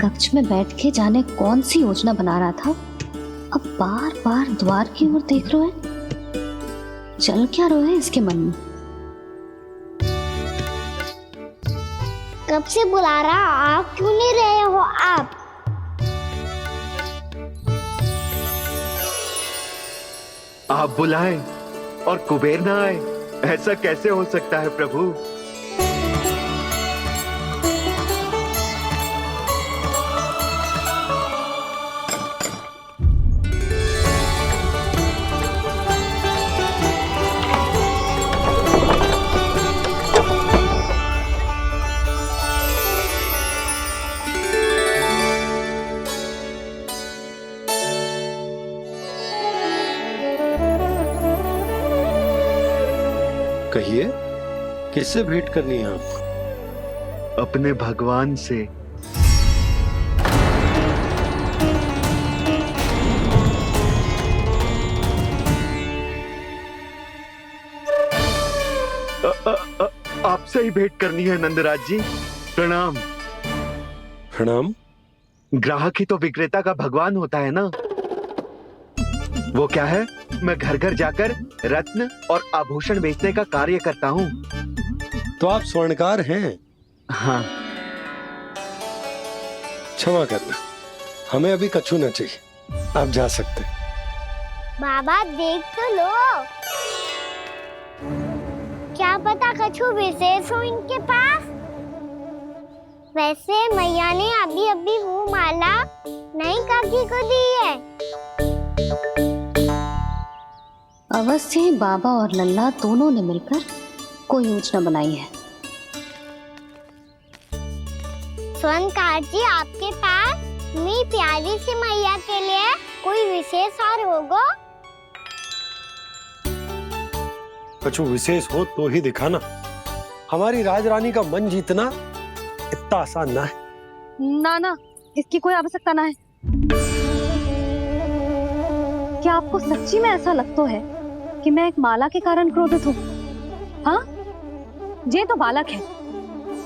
कक्ष में बैठ के जाने कौन सी योजना बना रहा था, अब बार बार द्वार की ओर देख रहे हैं। चल क्या रहे हैं इसके मन में? कब से बुला रहा, आप क्यों नहीं रहे हो? आप बुलाएं और कुबेर ना आए, ऐसा कैसे हो सकता है प्रभु? कहिए, किससे भेंट करनी है आपको? अपने भगवान से। आपसे ही भेंट करनी है नंदराज जी। प्रणाम। प्रणाम। ग्राहक ही तो विक्रेता का भगवान होता है ना। वो क्या है, मैं घर घर जाकर रत्न और आभूषण बेचने का कार्य करता हूँ। तो आप स्वर्णकार हैं? हाँ। क्षमा करना, हमें अभी कछु न चाहिए, आप जा सकते। बाबा देख तो लो, क्या पता कछु विशेष हो इनके पास। वैसे मैया ने अभी अभी वो माला नई काकी को दी है। अवश्य ही बाबा और लल्ला दोनों ने मिलकर कोई योजना बनाई है। स्वर्णकार जी, आपके पास मेरी प्यारी सी मैया के लिए कोई विशेष हार होगा? कछु विशेष हो तो ही दिखाना। हमारी राजरानी का मन जीतना इतना आसान ना है। ना ना, इसकी कोई आवश्यकता ना है। क्या आपको सच्ची में ऐसा लगता है कि मैं एक माला के कारण क्रोधित हूँ? हाँ, ये तो बालक है,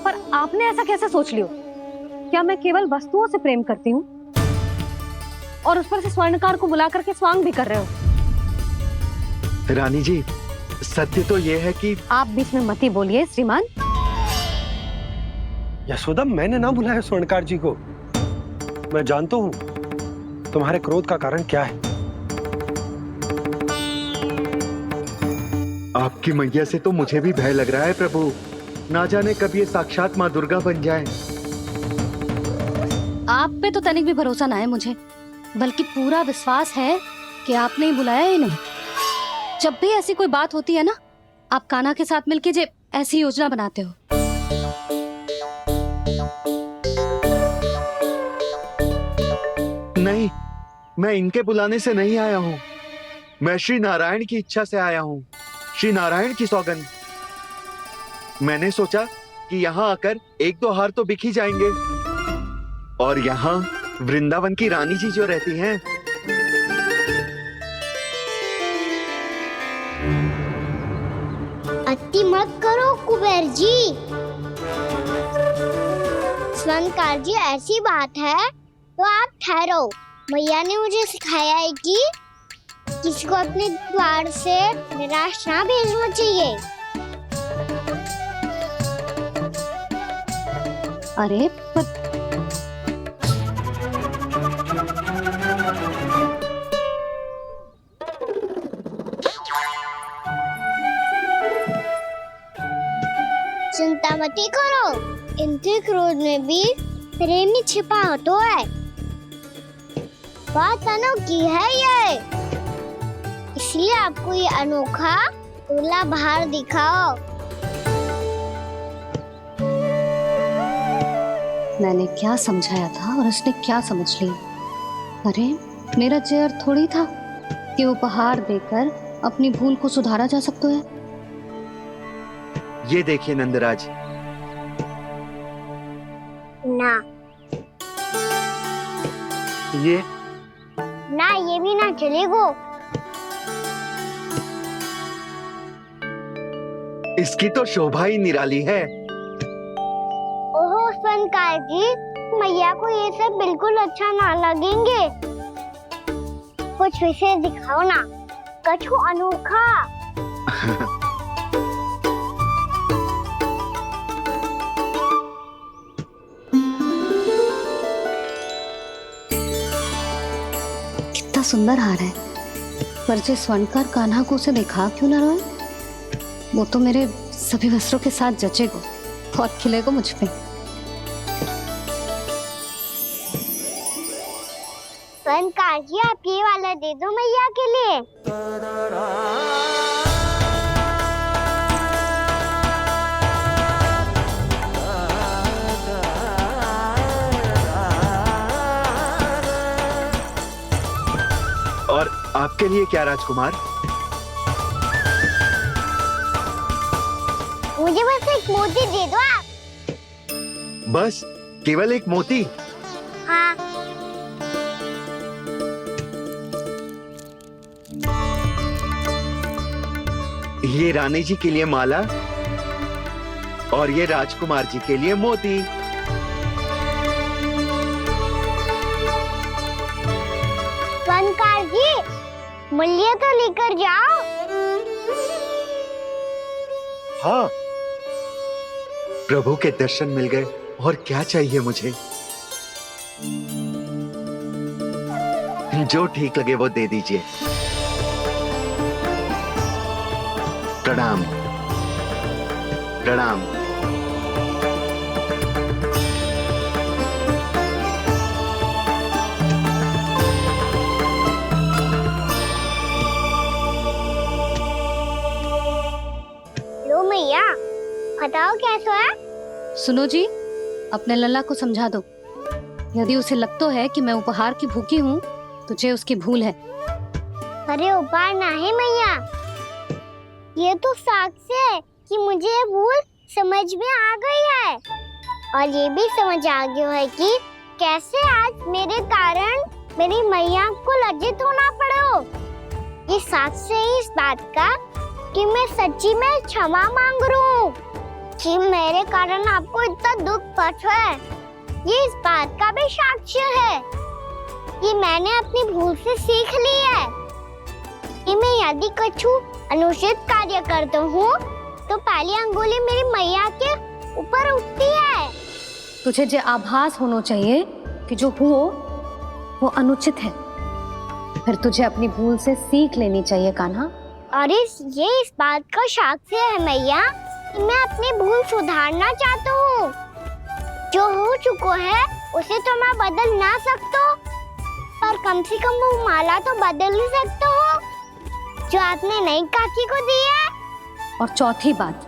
पर आपने ऐसा कैसे सोच लियो? क्या मैं केवल वस्तुओं से प्रेम करती हूँ और उस पर से स्वर्णकार को बुला करके स्वांग भी कर रहे हो? रानी जी, सत्य तो ये है कि आप बीच में मत ही बोलिए श्रीमान। यशोदा, मैंने ना बुलाया स्वर्णकार जी को। मैं जानता हूँ तुम्हारे क्रोध का कारण क्या है। आपकी मैया से तो मुझे भी भय लग रहा है प्रभु। ना जाने कब ये साक्षात माँ दुर्गा बन जाए। आप पे तो तनिक भी भरोसा ना है मुझे, बल्कि पूरा विश्वास है कि आपने ही बुलाया ही नहीं। जब भी ऐसी कोई बात होती है ना, आप कान्हा के साथ मिलके जे ऐसी योजना बनाते हो। नहीं, मैं इनके बुलाने से नहीं आया हूँ। मैं श्री नारायण की इच्छा से आया हूँ, श्री नारायण की सौगंध। मैंने सोचा कि यहाँ आकर एक दो हार तो बिक ही जाएंगे। और यहाँ वृंदावन की रानी जी जो रहती हैं, अति मत करो कुबेर जी। स्वर्णकार जी, ऐसी बात है तो आप ठहरो। मैया ने मुझे सिखाया है कि किसी को अपने द्वार से निराश ना भेजना चाहिए। अरे पर चिंता मत करो, इनके क्रोध में भी प्रेम ही छिपा होता है। बात अनोखी है ये, इसलिए आपको ये अनोखा दूल्हा बाहर दिखाओ। मैंने क्या समझाया था और उसने क्या समझ लिया? अरे मेरा चेयर थोड़ी था कि उपहार देकर अपनी भूल को सुधारा जा सकता है। ये देखिए नंदराज। ना ये ना, ये भी ना चलेगो। इसकी तो शोभा ही निराली है। ओहो स्वर्णकार जी, मैया को ये सब बिल्कुल अच्छा ना लगेंगे। कुछ विशेष दिखाओ ना, कछु अनोखा। कितना सुंदर हार है, पर जो स्वर्णकार कान्हा को उसे दिखा क्यों ना रोए? वो तो मेरे सभी वस्त्रों के साथ जचेगा और खिलेगा मुझ पे। स्वर्णकार जी, आप ये वाला दे दो मैया के लिए। और आपके लिए क्या राजकुमार? मुझे बस एक मोती दे दो आप। बस केवल एक मोती? हाँ। ये रानी जी के लिए माला और ये राजकुमार जी के लिए मोती। स्वर्णकार जी, मूल्य तो लेकर जाओ। हाँ, प्रभु के दर्शन मिल गए, और क्या चाहिए मुझे? जो ठीक लगे वो दे दीजिए। प्रणाम प्रणाम। लो मैया, बताओ कैसा है? सुनो जी, अपने लल्ला को समझा दो। यदि उसे लगता है कि मैं उपहार की भूखी हूँ, तो ये उसकी भूल है। अरे उपहार ना है मैया, ये तो साक्ष्य है कि मुझे ये भूल समझ में आ गई है, और ये भी समझ आ गया है कि कैसे आज मेरे कारण मेरी मैया को लज्जित होना पड़ो। ये साक्ष्य है इस बात का कि मैं सच्ची में क्षमा मांग रहा हूँ कि मेरे कारण आपको इतना दुख पहुंचा है। ये इस बात का भी साक्ष्य है कि मैंने अपनी भूल से सीख ली है कि मैं यदि कछु अनुचित कार्य करता हूँ तो पहली अंगुली मेरी मैया के ऊपर उठती है। तुझे जो आभास होना चाहिए कि जो हुआ वो अनुचित है, फिर तुझे अपनी भूल से सीख लेनी चाहिए कान्हा। और ये इस बात का साक्ष्य है मैया कि मैं अपनी भूल सुधारना चाहता हूँ। जो हो चुका है उसे तो मैं बदल ना सकता, पर कम से कम वो माला तो बदल ही सकता हूँ जो आपने नई काकी को दी है। और चौथी बात,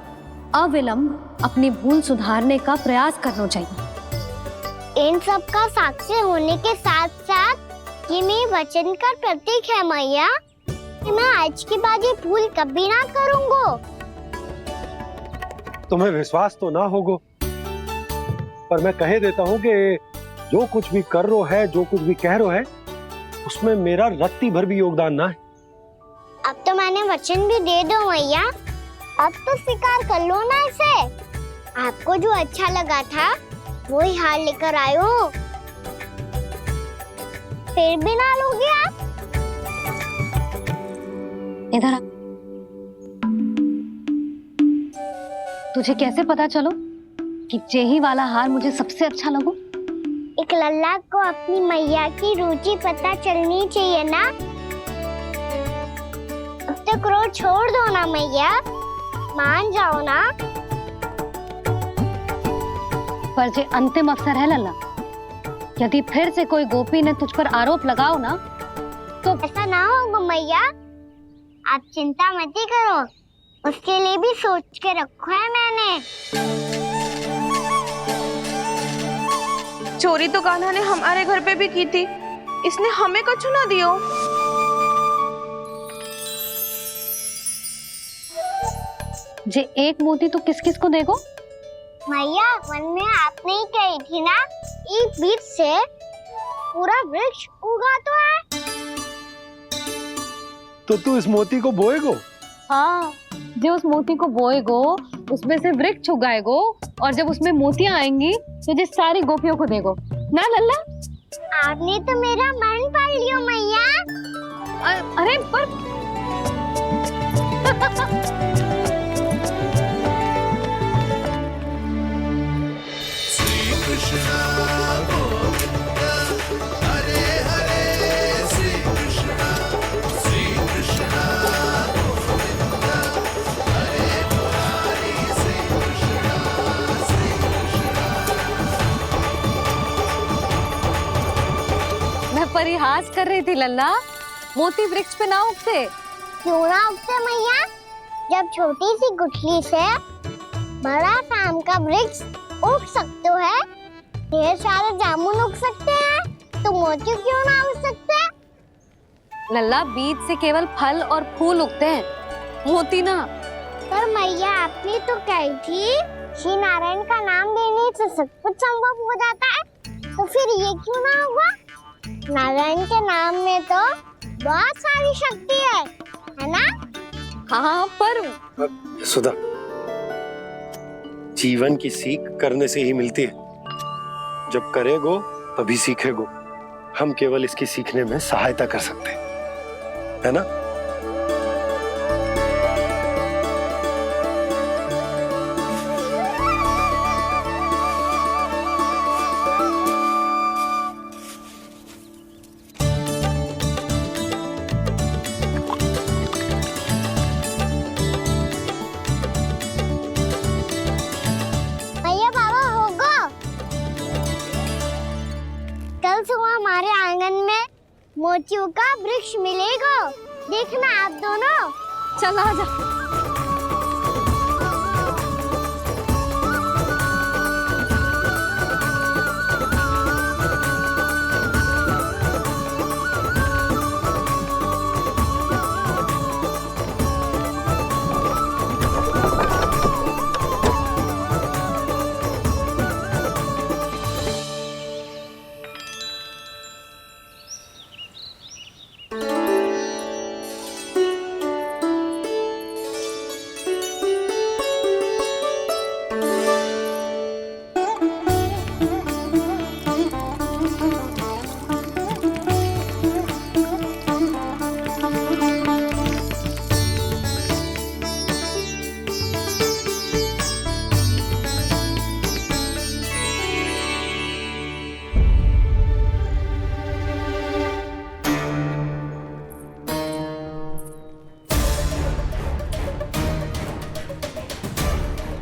अविलंब अपनी भूल सुधारने का प्रयास करना चाहिए। इन सब का साक्षी होने के साथ साथ ये मेरे वचन का प्रतीक है मैया कि मैं आज के बाद ये भूल कभी ना करूँगा। तुम्हें विश्वास तो ना होगो, पर मैं कह देता हूँ कि जो कुछ भी कर रो है, जो कुछ भी कह रो है, उसमें मेरा रत्ती भर भी योगदान ना है। अब तो मैंने वचन भी दे दो मैया, अब तो स्वीकार कर लो ना इसे। आपको जो अच्छा लगा था वो ही हार लेकर आयो, फिर भी ना लोगे आप? इधर आ। तुझे कैसे पता चलो कि यही वाला हार मुझे सबसे अच्छा लगो? एक लल्ला को अपनी मैया की रुचि पता चलनी चाहिए ना। अब तो क्रोध छोड़ दो ना मैया, मान जाओ ना। पर जे अंतिम अवसर है लल्ला, यदि फिर से कोई गोपी ने तुझ पर आरोप लगाओ ना तो ऐसा ना होगा मैया, आप चिंता मत ही करो, उसके लिए भी सोच के रखा है मैंने। चोरी तो कान्हा ने हमारे घर पे भी की थी, इसने हमें कछु ना दियो। जे एक मोती तो किस किस को देगो? मैया, मन में आपने ही कही थी ना, एक बीज से पूरा वृक्ष उगा तो है। तो तू इस मोती को बोएगो? हाँ, जो उस मोती को बोएगो उसमें से वृक्ष उगाएगो, और जब उसमें मोतियां आएंगी तो जो सारी गोपियों को देगो। ना लल्ला। आपने तो मेरा मन पढ़ लियो मैया। अरे पर मैं परिहास कर रही थी लल्ला, मोती वृक्ष पे ना उगते। क्यों ना उगते मैया? जब छोटी सी गुठली से बड़ा आम का वृक्ष उग सकते है, ढेर सारे जामुन उग सकते हैं, तो मोती क्यों ना उग सकते? लल्ला, बीज से केवल फल और फूल उगते हैं, मोती ना। पर मैया आपने तो कही थी श्री नारायण का नाम लेने से सब कुछ संभव हो जाता है, तो फिर ये क्यों ना हुआ? नारायण के नाम में तो बहुत सारी शक्ति है ना? हाँ पर सुधा, जीवन की सीख करने से ही मिलती है। जब करेगो तभी सीखेगो। हम केवल इसकी सीखने में सहायता कर सकते हैं, है ना? भैया बाबा होगो, कल सुबह हमारे आंगन में मोतियों का वृक्ष मिलेगा। देखना आप दोनों। चल आ जा।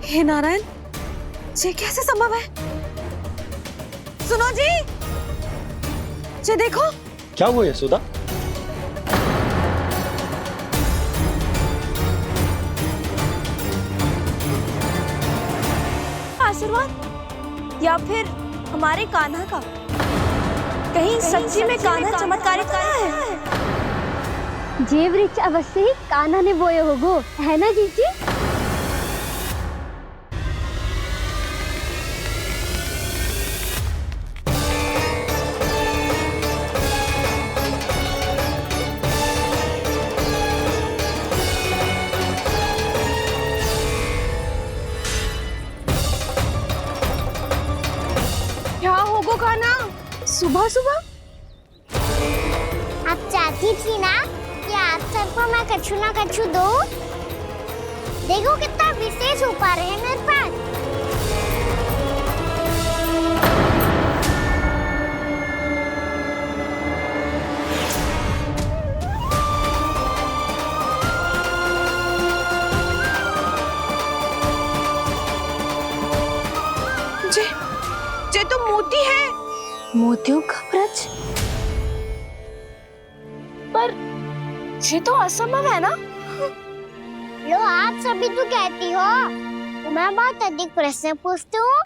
हे नारायण, ये कैसे संभव है? सुनो जी, ये देखो। क्या हुआ यशोदा? आशीर्वाद या फिर हमारे कान्हा का? कहीं सच्ची में कान्हा चमत्कारिक है? जे वृक्ष अवश्य ही कान्हा ने बोए होगो, है ना जीजी? क्या होगो कान्हा सुबह सुबह? आप चाहती थी ना कि आज सबको मैं कछु ना कछु दूं? देखो कितना विशेष उपहार है मेरे पास। ये तो मोती है। मोतियों का वृक्ष? पर ये तो असंभव है ना? लो आप सभी तो कहती हो, तो मैं बहुत अधिक प्रश्न पूछती हूँ,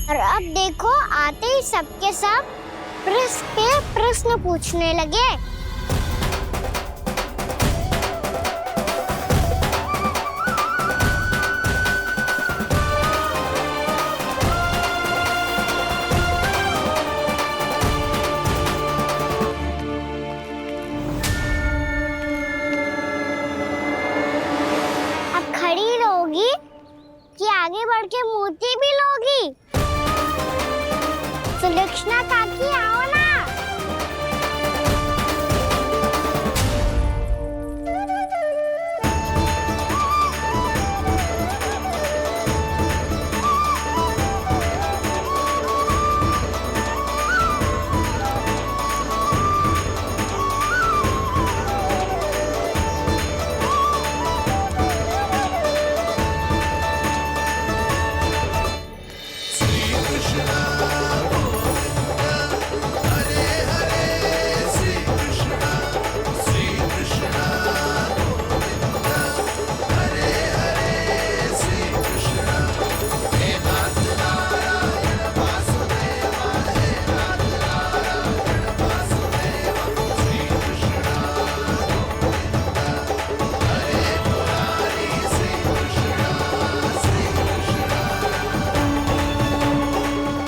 और अब देखो आते ही सबके सब प्रश्न पे प्रश्न पूछने लगे। कि आगे बढ़ के मोती भी लोगी? सुलक्षणा काकी आओ ना।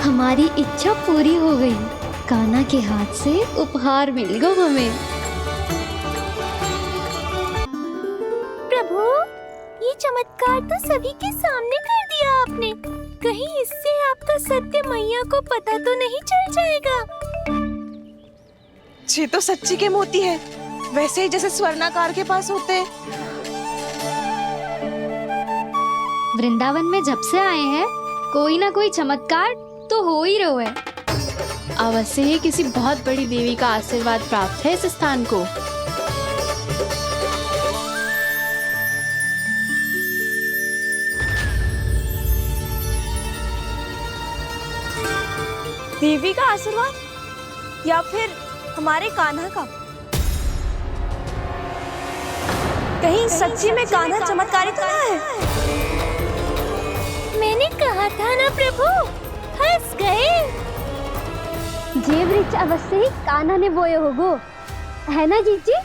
हमारी इच्छा पूरी हो गई। कान्हा के हाथ से उपहार मिल गया हमें। प्रभु, ये चमत्कार तो सभी के सामने कर दिया आपने। कहीं इससे आपका सत्य मैया को पता तो नहीं चल जाएगा? ये तो सच्ची के मोती है, वैसे ही जैसे स्वर्णाकार के पास होते हैं। वृंदावन में जब से आए हैं कोई ना कोई चमत्कार तो हो ही रहा है। अवश्य ही किसी बहुत बड़ी देवी का आशीर्वाद प्राप्त है इस स्थान को। देवी का आशीर्वाद या फिर हमारे कान्हा का? कहीं सच्ची में कान्हा चमत्कारी तो ना है? मैंने कहा था ना प्रभु, हंस गए। जे वृक्ष अवश्य ही कान्हा ने बोए होगो, है ना जीजी?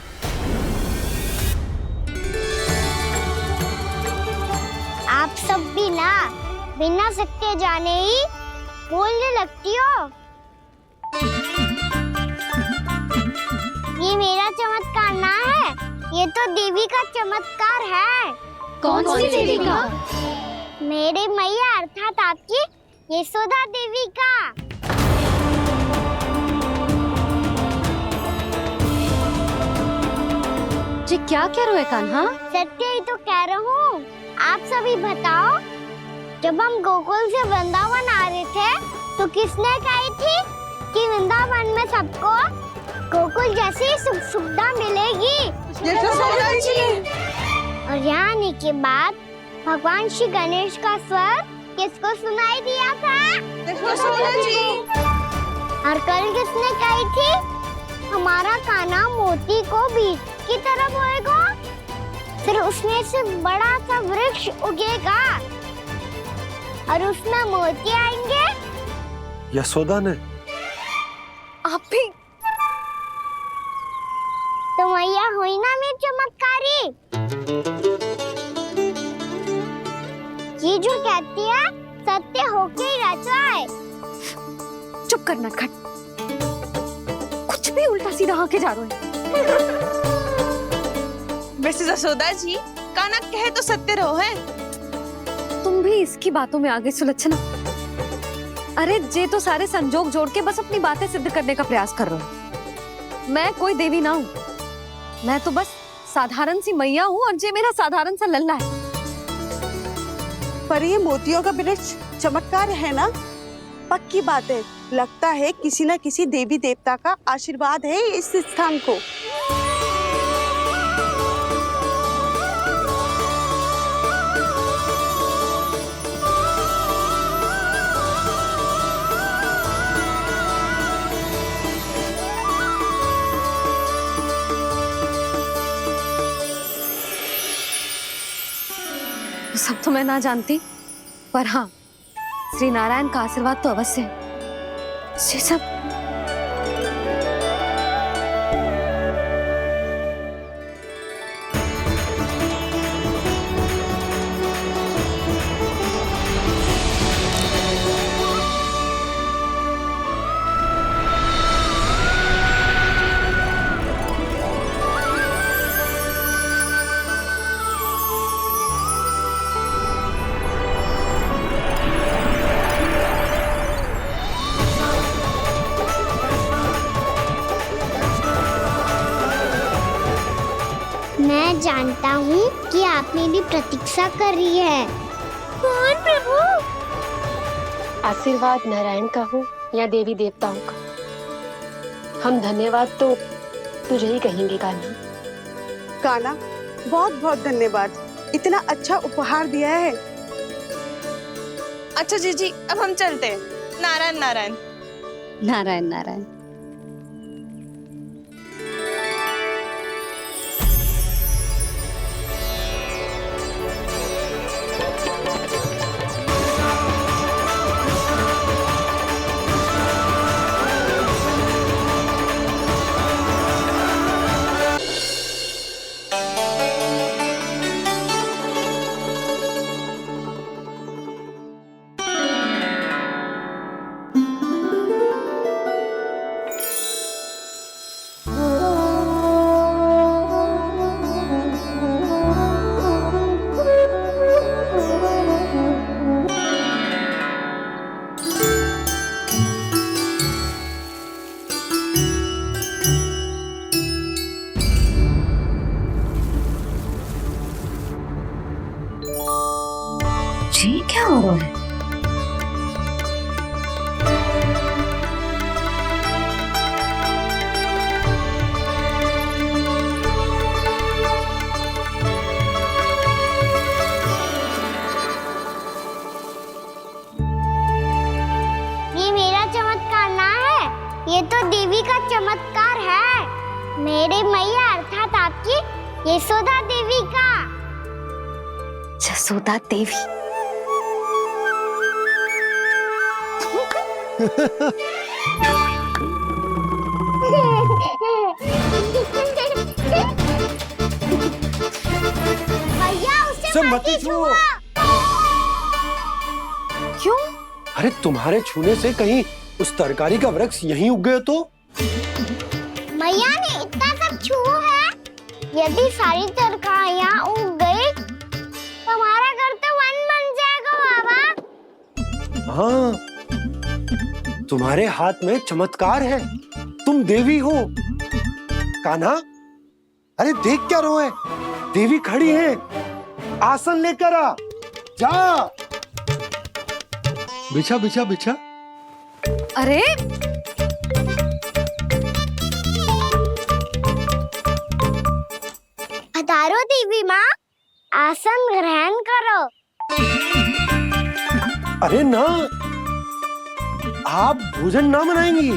आप सब भी ना बिना सत्य जाने ही बोलने लगती हो। ये मेरा चमत्कार ना है, ये तो देवी का चमत्कार है। कौन सी देवी का? मेरे मैया अर्थात आपकी यशोदा देवी का। जी क्या कह रहे हो कान्हा? सत्य ही तो कह रहा हूँ। आप सभी बताओ, जब हम गोकुल से वृंदावन आ रहे थे तो किसने कही थी कि वृंदावन में सबको गोकुल जैसी सुख सुविधा मिलेगी? यशोदा जी। और यहाँ आने के बाद भगवान श्री गणेश का स्वर किसको सुनाई दिया था? यशोदा जी। और कल किसने कही थी हमारा कान्हा मोती को बीज की तरह बोएगा, फिर उसमें से बड़ा सा वृक्ष उगेगा और उसमें मोती आएंगे? यशोदा ने। आप भी तो मैया हुई ना मेरी चमत्कारी। ये जो कहती है सत्य होके ही रहता है। चुप करना खट, कुछ भी उल्टा सीधा आके जा रहे हैं। वैसे यशोदा जी, कान्हा कहे तो सत्य रहो है। तुम भी इसकी बातों में आगे सुलक्षणा। अरे जे तो सारे संजोग जोड़ के बस अपनी बातें सिद्ध करने का प्रयास कर रहे हो। मैं कोई देवी ना हूँ, मैं तो बस साधारण सी मैया हूँ और जे मेरा साधारण सा लल्ला है। पर ये मोतियों का वृक्ष चमत्कार है ना? पक्की बात है, लगता है किसी न किसी देवी देवता का आशीर्वाद है इस स्थान को। सब तो मैं ना जानती, पर हाँ, श्री नारायण का आशीर्वाद तो अवश्य है। ये सब जानता हूँ कि आप मेरी प्रतीक्षा कर रही है। कौन प्रभु? आशीर्वाद नारायण का हो या देवी देवताओं का, हम धन्यवाद तो तुझे ही कहेंगे कान्हा। कान्हा, बहुत बहुत धन्यवाद, इतना अच्छा उपहार दिया है। अच्छा जीजी, अब हम चलते हैं। नारायण नारायण। नारायण नारायण। जी क्या हो रहा है? ये मेरा चमत्कार ना है, ये तो देवी का चमत्कार है। मेरे मैया अर्थात आपकी यशोदा देवी का। जसोदा देवी। भैया उसे सब मत मत छुओ। क्यों? अरे तुम्हारे छूने से कहीं उस तरकारी का वृक्ष यहीं उग गए तो? मैया ने इतना सब छुआ है, यदि सारी तरकारियां उग गई तो हमारा घर तो वन बन जाएगा बाबा। हाँ, तुम्हारे हाथ में चमत्कार है, तुम देवी हो। कान्हा, अरे देख क्या रोए, देवी खड़ी है, आसन लेकर आ, जा। बिछा बिछा बिछा। अरे पधारो देवी माँ, आसन ग्रहण करो। अरे ना, आप भोजन ना बनाएंगी,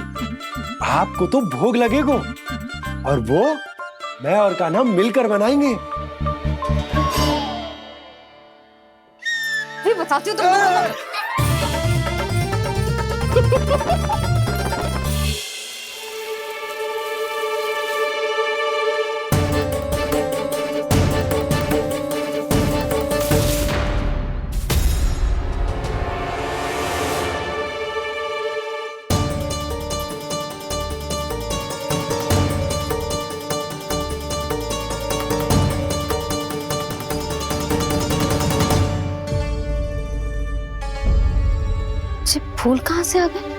आपको तो भोग लगेगा और वो मैं और कान्हा मिलकर बनाएंगे। फिर बताती हूँ तुमको। फूल कहाँ से आ गए?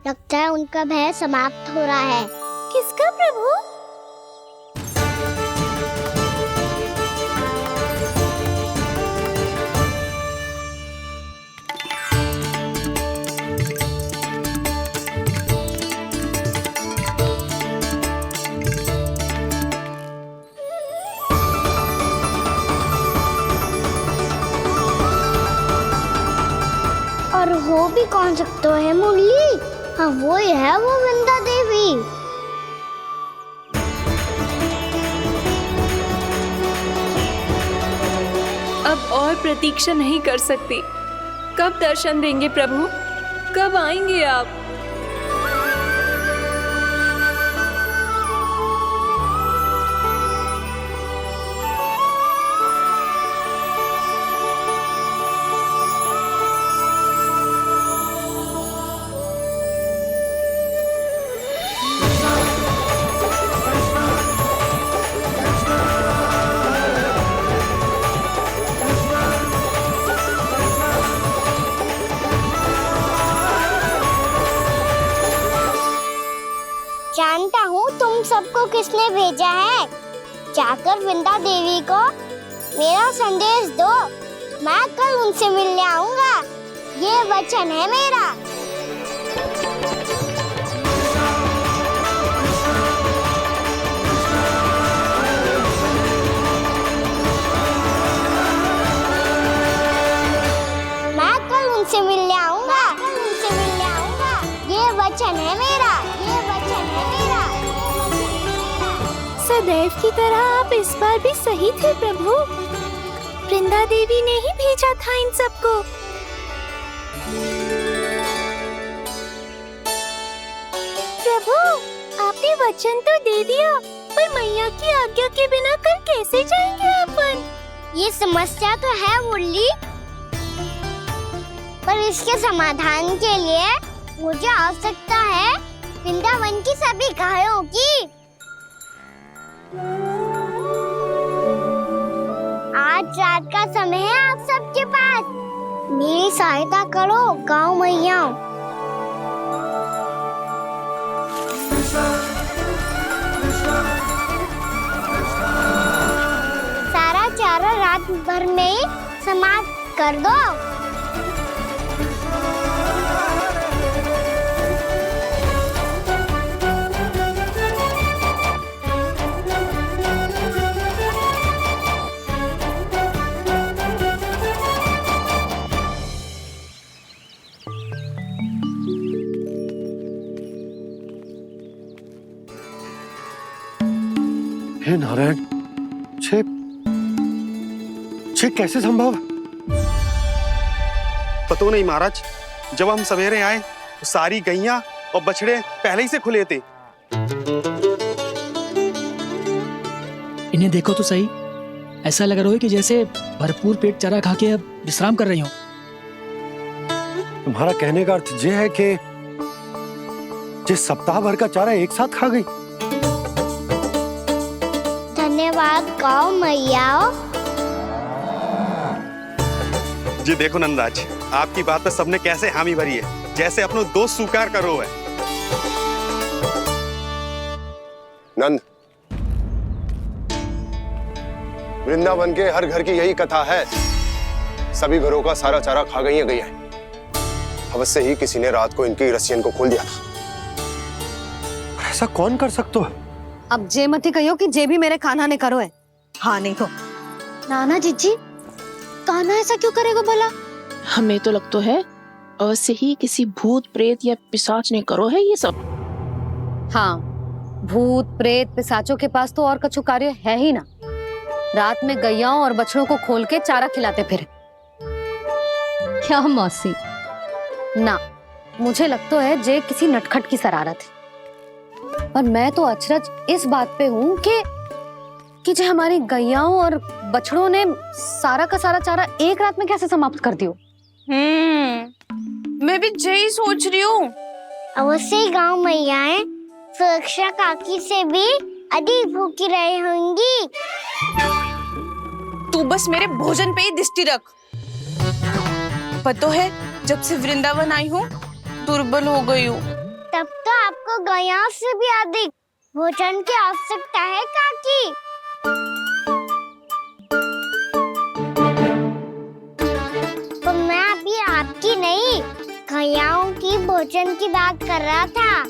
लगता है उनका भय समाप्त हो रहा है। किसका प्रभु? और वो भी कौन सकता है मुरली? हाँ वो ही है, वो वृंदा देवी। अब और प्रतीक्षा नहीं कर सकती। कब दर्शन देंगे प्रभु? कब आएंगे आप? जानता हूँ तुम सबको किसने भेजा है। जाकर वृंदा देवी को मेरा संदेश दो। मैं कल उनसे मिलने आऊंगा, ये वचन है मेरा। मैं कल उनसे मिलने आऊंगा, ये वचन है मेरा, ये वचन है मेरा। सदैव की तरह आप इस बार भी सही थे प्रभु। वृंदा देवी ने ही भेजा था इन सबको। प्रभु, आपने वचन तो दे दिया, पर मैया की आज्ञा के बिना कल कैसे जाएंगे अपन? ये समस्या तो है मुरली, पर इसके समाधान के लिए मुझे आवश्यकता है वृंदावन की सभी गायों की। आज रात का समय है आप सबके पास, मेरी सहायता करो गाँव मैया। सारा चारा रात भर में ही समाप्त कर दो। हे नारायण, छे कैसे संभव? पता नहीं महाराज, जब हम सवेरे आए तो सारी गैया और बछड़े पहले ही से खुले थे। इन्हें देखो तो सही, ऐसा लग रहा है कि जैसे भरपूर पेट चारा खा के अब विश्राम कर रही हो। तुम्हारा कहने का अर्थ यह है कि जिस सप्ताह भर का चारा एक साथ खा गई। धन्यवाद गाँव मैया। जी देखो नंदराज, आपकी बात पे सबने कैसे हामी भरी है, जैसे अपनो दोस्त स्वीकार करो है। नंद, वृंदावन के हर घर की यही कथा है, सभी घरों का सारा चारा खा गई है। अवश्य ही किसी ने रात को इनकी रस्सियन को खोल दिया था। ऐसा कौन कर सकता है? अब जे मती कहियो कि जे भी मेरे कान्हा ने करो है। हाँ नहीं तो नाना जीजी, कान्हा ऐसा क्यों करेगा भला? हमें तो लगता है अवश्य ही किसी भूत प्रेत या पिशाच ने करो है ये सब। हाँ, भूत प्रेत पिशाचों के पास तो और कछु कार्य है ही ना। रात में गैयाओं और बछड़ों को खोल के चारा खिलाते फिर। क्या मौसी? ना, मुझे लगता है जे किसी नटखट की शरारत है। पर मैं तो अचरज इस बात पे हूँ कि जो हमारी गैयाओं और बछड़ों ने सारा का सारा चारा एक रात में कैसे समाप्त कर दियो। मैं भी यही सोच रही हूँ। अवश्य ही गाँव मैयाएं सुरक्षा काकी से भी अधिक भूखी रही होंगी। तू बस मेरे भोजन पे ही दृष्टि रख। पता है, जब से वृंदावन आई हूँ दुर्बल हो गई हूँ। तब तो आपको गैयाओं से भी अधिक भोजन की आवश्यकता है काकी। तो मैं अभी आपकी नहीं, गैयाओं की भोजन की बात कर रहा था।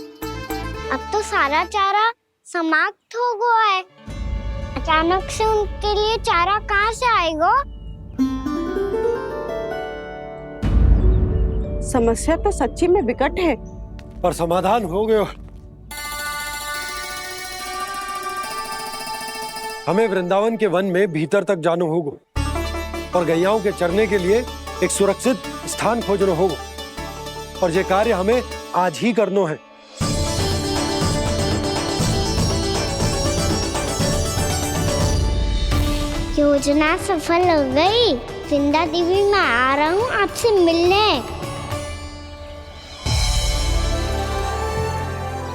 अब तो सारा चारा समाप्त हो गया है, अचानक से उनके लिए चारा कहाँ से आएगा? समस्या तो सच्ची में विकट है, पर समाधान हो गया। हमें वृंदावन के वन में भीतर तक जाना होगा और गैयाओं के चरने के लिए एक सुरक्षित स्थान खोजना होगा, और ये कार्य हमें आज ही करना है। योजना सफल हो गई। वृंदा देवी, मैं आ रहा हूँ आपसे मिलने।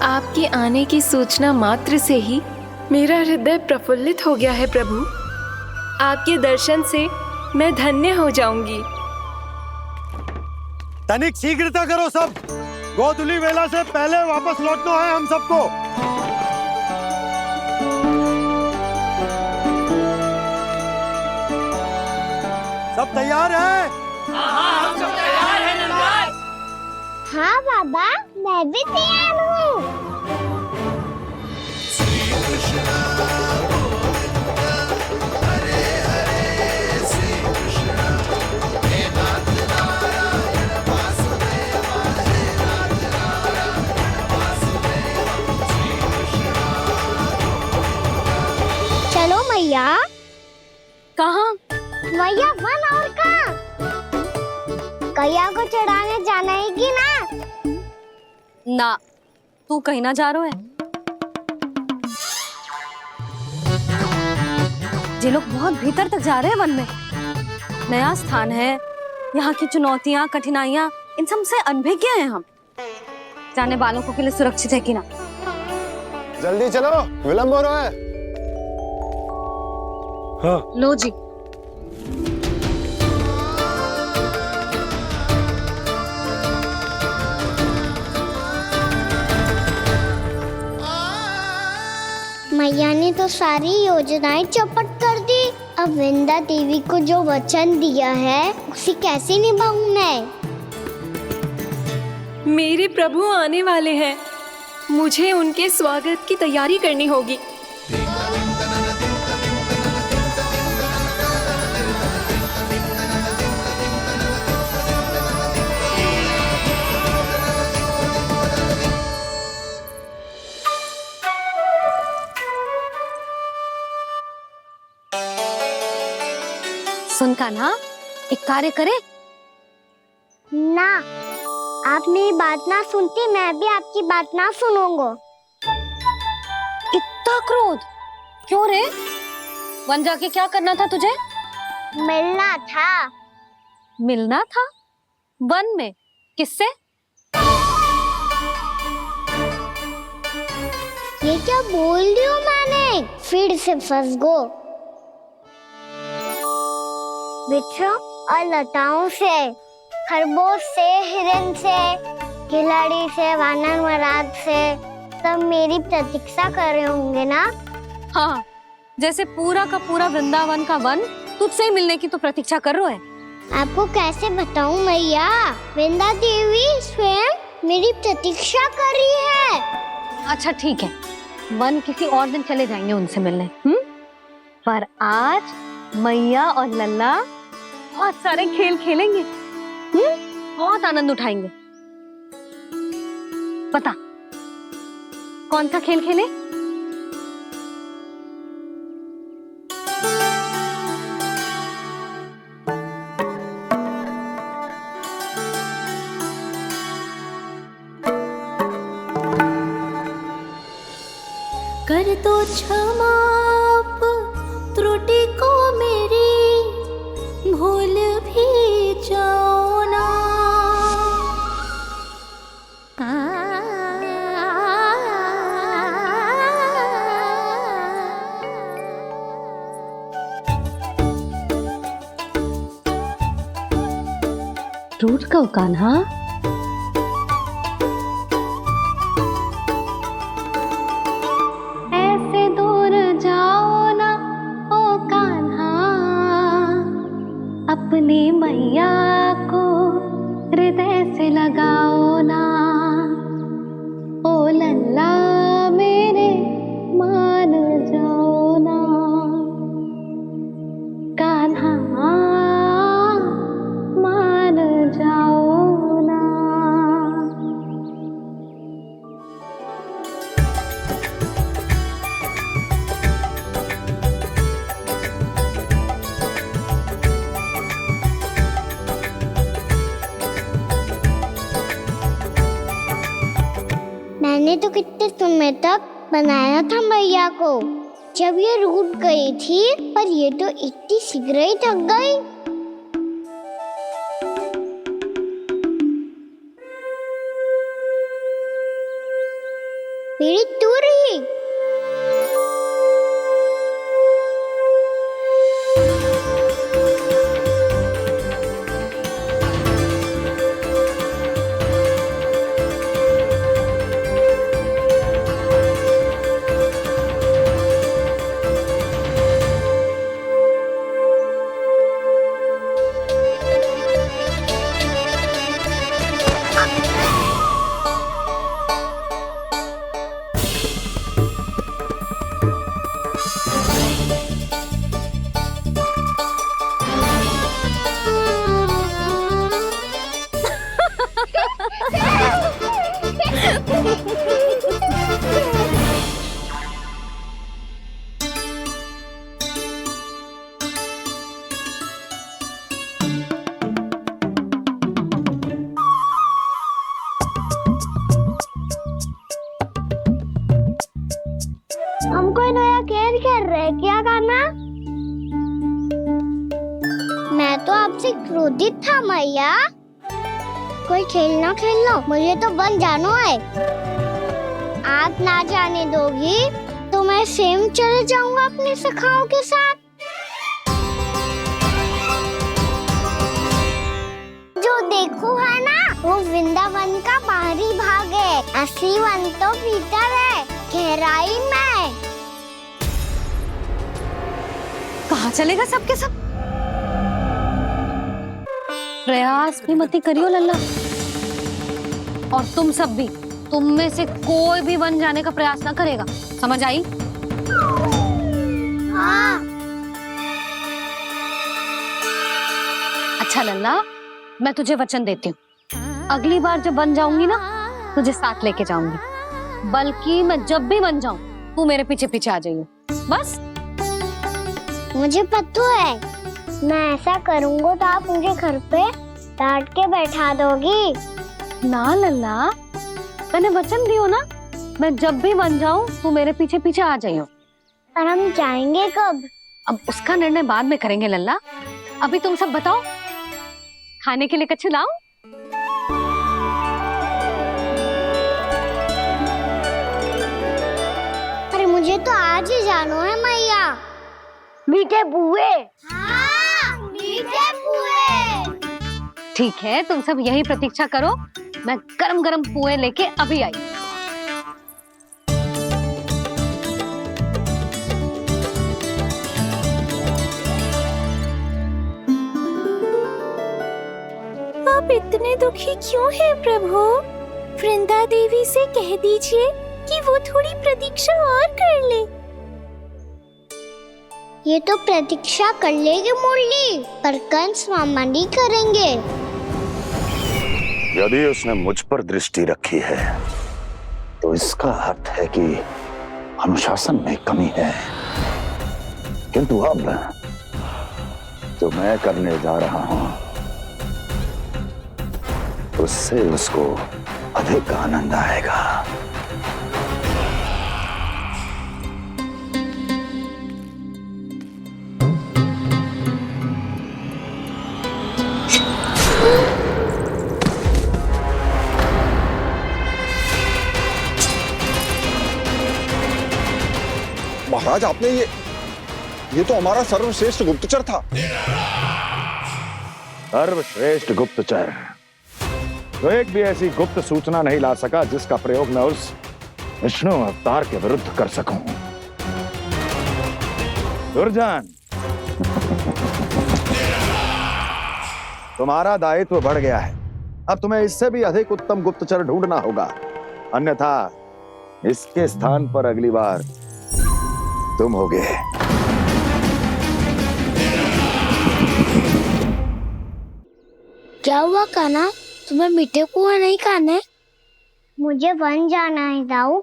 आपके आने की सूचना मात्र से ही मेरा हृदय प्रफुल्लित हो गया है प्रभु। आपके दर्शन से मैं धन्य हो जाऊंगी। तनिक शीघ्रता करो सब, गोधूली वेला से पहले वापस लौटना है हम सबको। सब तैयार है? हाँ बाबा, मैं भी तैयार हूँ। चलो मैया। कहाँ? मैया वन और कहाँ? कैया को चढ़ाने जाना है कि ना? ना, तू कहीं ना जा रहा है। ये लोग बहुत भीतर तक जा रहे हैं वन में। नया स्थान है, यहाँ की चुनौतियाँ, कठिनाइयाँ, इन सब से अनभिज्ञ हैं हम। जाने वालों के लिए सुरक्षित है कि ना? जल्दी चलो, विलंब हो रहा है। हाँ। लो जी। मैया ने तो सारी योजनाएं चौपट कर दी। अब वृंदा देवी को जो वचन दिया है उसे कैसे निभाऊं मैं? मेरे प्रभु आने वाले हैं, मुझे उनके स्वागत की तैयारी करनी होगी। सुन कान्हा, एक कार्य करे? ना, आप मेरी बात ना सुनती, मैं भी आपकी बात ना सुनूंगा। इतना क्रोध क्यों रे? वन जाके क्या करना था तुझे? मिलना था। मिलना था? वन में? किससे? ये क्या बोल रही हूँ मैंने? फिर से फंस गो। वृक्षों और लताओं से, खरगोश से, हिरन से, खिलाड़ी से, वानर महाराज से, सब मेरी प्रतीक्षा कर रहे होंगे ना? हाँ, जैसे पूरा का पूरा वृंदावन का वन तुझसे ही मिलने की तो प्रतीक्षा कर रहा है। आपको कैसे बताऊं मैया? वृंदा देवी स्वयं मेरी प्रतीक्षा कर रही है। अच्छा ठीक है, वन किसी और दिन चले जाएंगे उनसे मिलने। पर आज मैया और लल्ला बहुत सारे खेल खेलेंगे। बहुत आनंद उठाएंगे। पता कौन सा खेल खेले? कर दो क्षमा त्रुटि को मेरी, भूल भी जाओ ना। रूठ को कान्हा। ऐसे दूर जाओ ना ओ कान्हा, अपनी मैया को हृदय से लगाओ ना। ओ लल्ला मेरे मान जाओ ना, कान्हा मान जाओ ना। मैंने तो कितने समय तक बनाया था मैया को, जब ये रूठ गई थी, पर ये तो इतनी शीघ्र ही थक गई। मेरी दूर ही। हमको नया खेल खेल रहे क्या करना? मैं तो आपसे क्रोधित था मैया। कोई खेलना खेल लो, मुझे तो बन जाना है। आप ना जाने दोगी तो मैं स्वयं चले जाऊंगा अपने सखाओं के साथ। जो देखो है ना, वो वृंदावन का बाहरी भाग है। असली वन तो भीतर है, गहराई में। कहाँ चलेगा सबके सब? प्रयास भी मत करियो लल्ला। और तुम सब भी, तुम में से कोई भी वन जाने का प्रयास ना करेगा, समझ आई? हाँ। अच्छा लल्ला, मैं तुझे वचन देती हूँ, अगली बार जब बन जाऊंगी ना, तुझे साथ लेके जाऊंगी। बल्कि मैं जब भी बन जाऊं, तू मेरे पीछे पीछे आ जाइयो, बस। मुझे पता है, मैं ऐसा करूंगा तो आप मुझे घर पे डांट के बैठा दोगी। ना लल्ला, मैंने वचन दियो ना, मैं जब भी बन जाऊं, तू मेरे पीछे पीछे आ जाइयो। पर हम जाएंगे कब? अब उसका निर्णय बाद में करेंगे लल्ला। अभी तुम सब बताओ, खाने के लिए कुछ लाऊं? अरे मुझे तो आज ही जाना है मैया। मीठे पुए। हाँ, मीठे पुए। ठीक है, तुम सब यही प्रतीक्षा करो, मैं गरम गरम पुए लेके अभी आई। आप इतने दुखी क्यों हैं प्रभु? वृंदा देवी से कह दीजिए कि वो थोड़ी प्रतीक्षा और कर ले। ये तो प्रतीक्षा कर लेगी मुरली, पर कंस मामा नहीं करेंगे। यदि उसने मुझ पर दृष्टि रखी है तो इसका अर्थ है कि अनुशासन में कमी है। किंतु अब जो मैं करने जा रहा हूं, उससे उसको अधिक आनंद आएगा। महाराज, आपने ये तो हमारा सर्वश्रेष्ठ गुप्तचर था। सर्वश्रेष्ठ गुप्तचर तो एक भी ऐसी गुप्त सूचना नहीं ला सका जिसका प्रयोग मैं उस विष्णु अवतार के विरुद्ध कर सकूं। दुर्जन, तुम्हारा दायित्व बढ़ गया है। अब तुम्हें इससे भी अधिक उत्तम गुप्तचर ढूंढना होगा, अन्यथा इसके स्थान पर अगली बार तुम होगे। क्या हुआ कान्हा, तुम्हें मीठे पुआ नहीं खाने? मुझे वन जाना है दाऊ।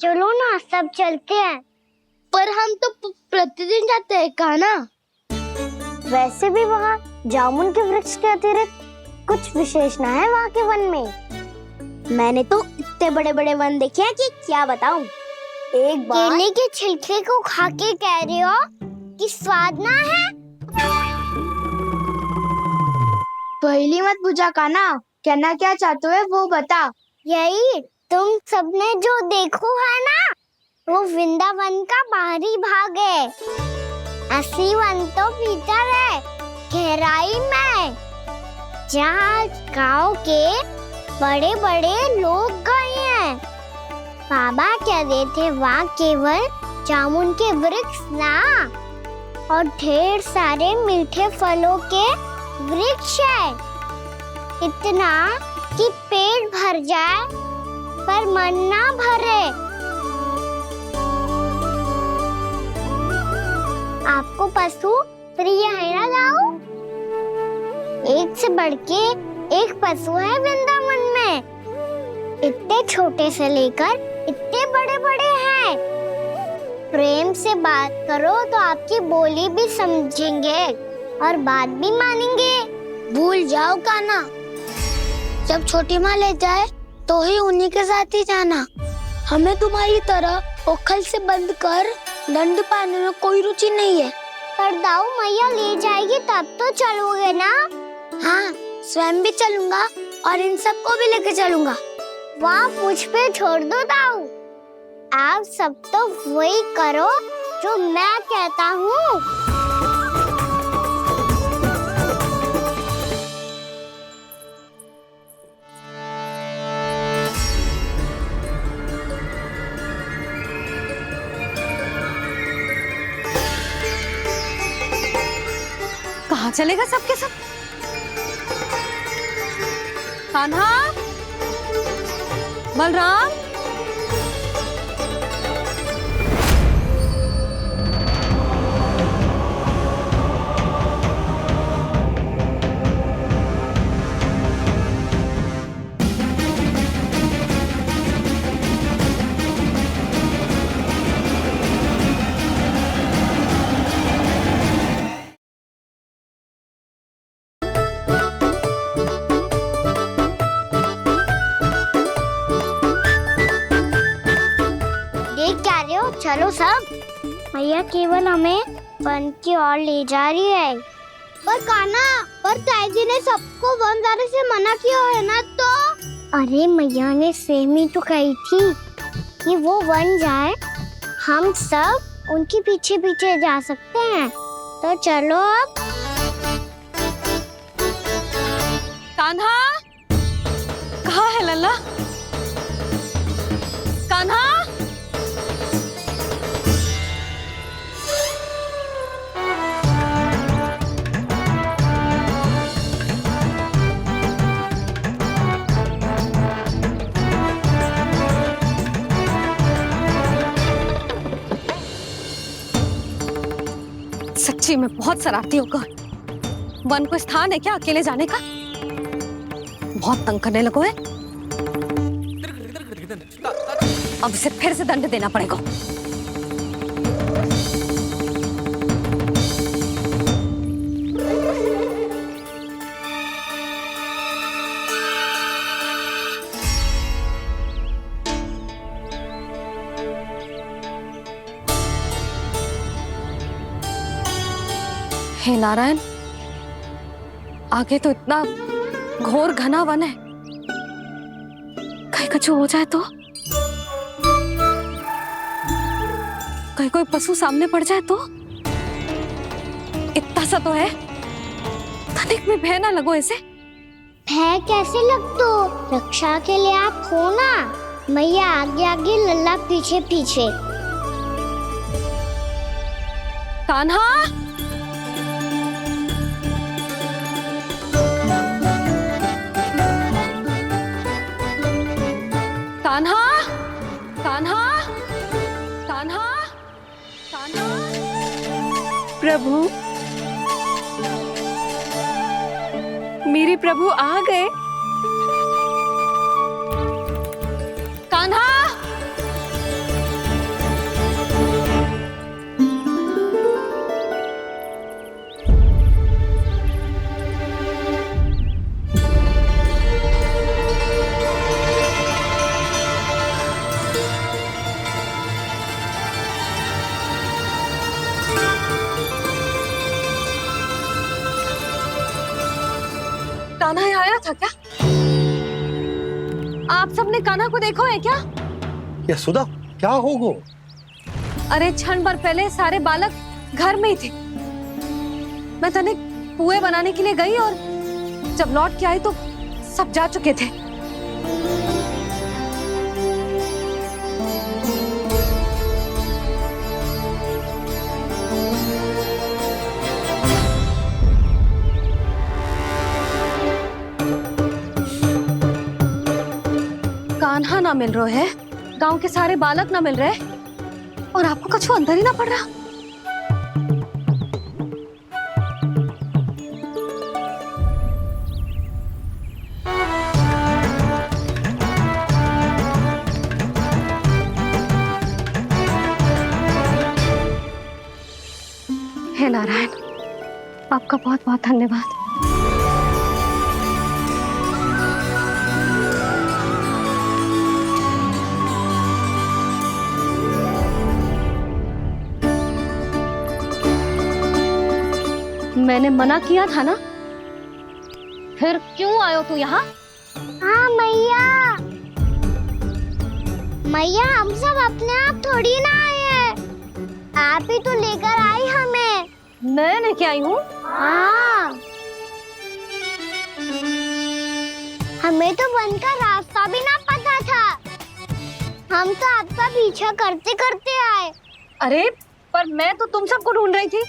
चलो ना, सब चलते हैं। पर हम तो प्रतिदिन जाते हैं कान्हा। वैसे भी वहाँ जामुन के वृक्ष के अतिरिक्त कुछ विशेष ना है वहाँ के वन में। मैंने तो इतने बड़े बड़े वन देखे हैं कि क्या बताऊं। एक बार केले के छिलके को खा के कह रहे हो कि स्वाद ना है? पहली मत बुझा कान्हा, कहना क्या चाहते हो वो बता। यही तुम सबने जो देखो है ना, वो वृंदावन का बाहरी भाग है। असली वन तो भीतर है, गहराई में, जहाँ गांव के बड़े बड़े लोग गए हैं। बाबा कह रहे थे वहाँ केवल जामुन के वृक्ष ना, और ढेर सारे मीठे फलों के वृक्ष है। इतना कि पेट भर जाए पर मन ना भरे। आपको पशु प्रिय है ना दाऊ? एक से बढ़ के एक पशु है वृंदावन में। इतने छोटे से लेकर इतने बड़े बड़े हैं। प्रेम से बात करो तो आपकी बोली भी समझेंगे और बात भी मानेंगे। भूल जाओ कान्हा, जब छोटी माँ ले जाए तो ही उन्हीं के साथ ही जाना। हमें तुम्हारी तरह ओखल से बंद कर दंड पाने में कोई रुचि नहीं है। पर दाऊ मैया ले जाएगी तब तो चलोगे ना? हाँ, स्वयं भी चलूंगा और इन सबको भी लेके चलूंगा। वाह, मुझ पे छोड़ दो दाऊ। आप सब तो वही करो जो मैं कहता हूँ। कहाँ चलेगा सबके सब? कान्हा, बलराम, चलो सब। मैया केवल हमें वन की ओर ले जा रही है। पर कान्हा, पर ताईजी ने सबको वन जाने से मना किया है ना तो? अरे मैया ने सेम ही तो कही थी कि वो वन जाए, हम सब उनके पीछे पीछे जा सकते हैं। तो चलो अब। कान्हा, कहाँ है लल्ला? कान्हा, सच्ची में बहुत शरारती होगा। वन को स्थान है क्या अकेले जाने का? बहुत तंग करने लगो है। अब इसे फिर से दंड देना पड़ेगा। हे नारायण, आगे तो इतना घोर घना वन है, कहीं कुछ हो जाए तो? कहीं कोई पशु सामने पड़ जाए तो? इतना सा तो है, तनिक में भय ना लगो इसे। भय कैसे लग दो? रक्षा के लिए आप हो ना। मैया आगे आगे, लल्ला पीछे पीछे। कान्हा, कान्हा, कान्हा, कान्हा, कान्हा। प्रभु, मेरे प्रभु आ गए। कान्हा, कान्हा यहाँ आया था क्या? आप सबने कान्हा को देखो है क्या? यशोदा, क्या होगा? अरे क्षण भर पहले सारे बालक घर में ही थे। मैं तनिक पुए बनाने के लिए गई और जब लौट के आई तो सब जा चुके थे। कान्हा ना मिल रहा है, गांव के सारे बालक ना मिल रहे, और आपको कछु अंदर ही ना पड़ रहा। हे नारायण, आपका बहुत बहुत धन्यवाद। मैंने मना किया था ना, फिर क्यों आयो तू यहाँ? हाँ मैया, मैया हम सब अपने आप थोड़ी ना आए हैं, आप ही तो लेकर आई हमें। मैं लेके आई हूँ? हाँ, हमें तो वन का रास्ता भी ना पता था, हम तो आपका पीछा करते करते आए। अरे पर मैं तो तुम सबको ढूंढ रही थी,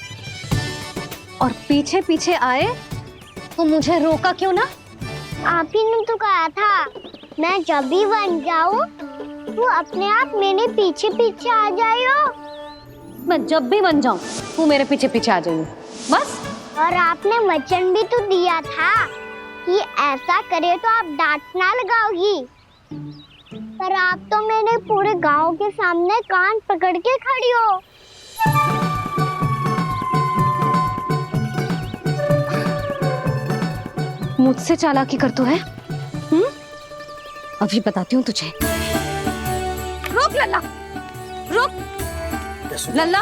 और पीछे पीछे आए तो मुझे रोका क्यों ना? आप ही ने तो कहा था मैं जब भी बन जाऊं तू अपने आप मेरे पीछे पीछे आ जाइयो। मैं जब भी बन जाऊं तू मेरे पीछे पीछे आ जाइयो, बस। और आपने वचन भी तो दिया था कि ऐसा करे तो आप डांट ना लगाओगी, पर आप तो मेरे पूरे गांव के सामने कान पकड़ के खड़ी हो। मुझसे चालाकी कर तू है? अभी बताती हूँ तुझे। रुक लल्ला, रुक लल्ला,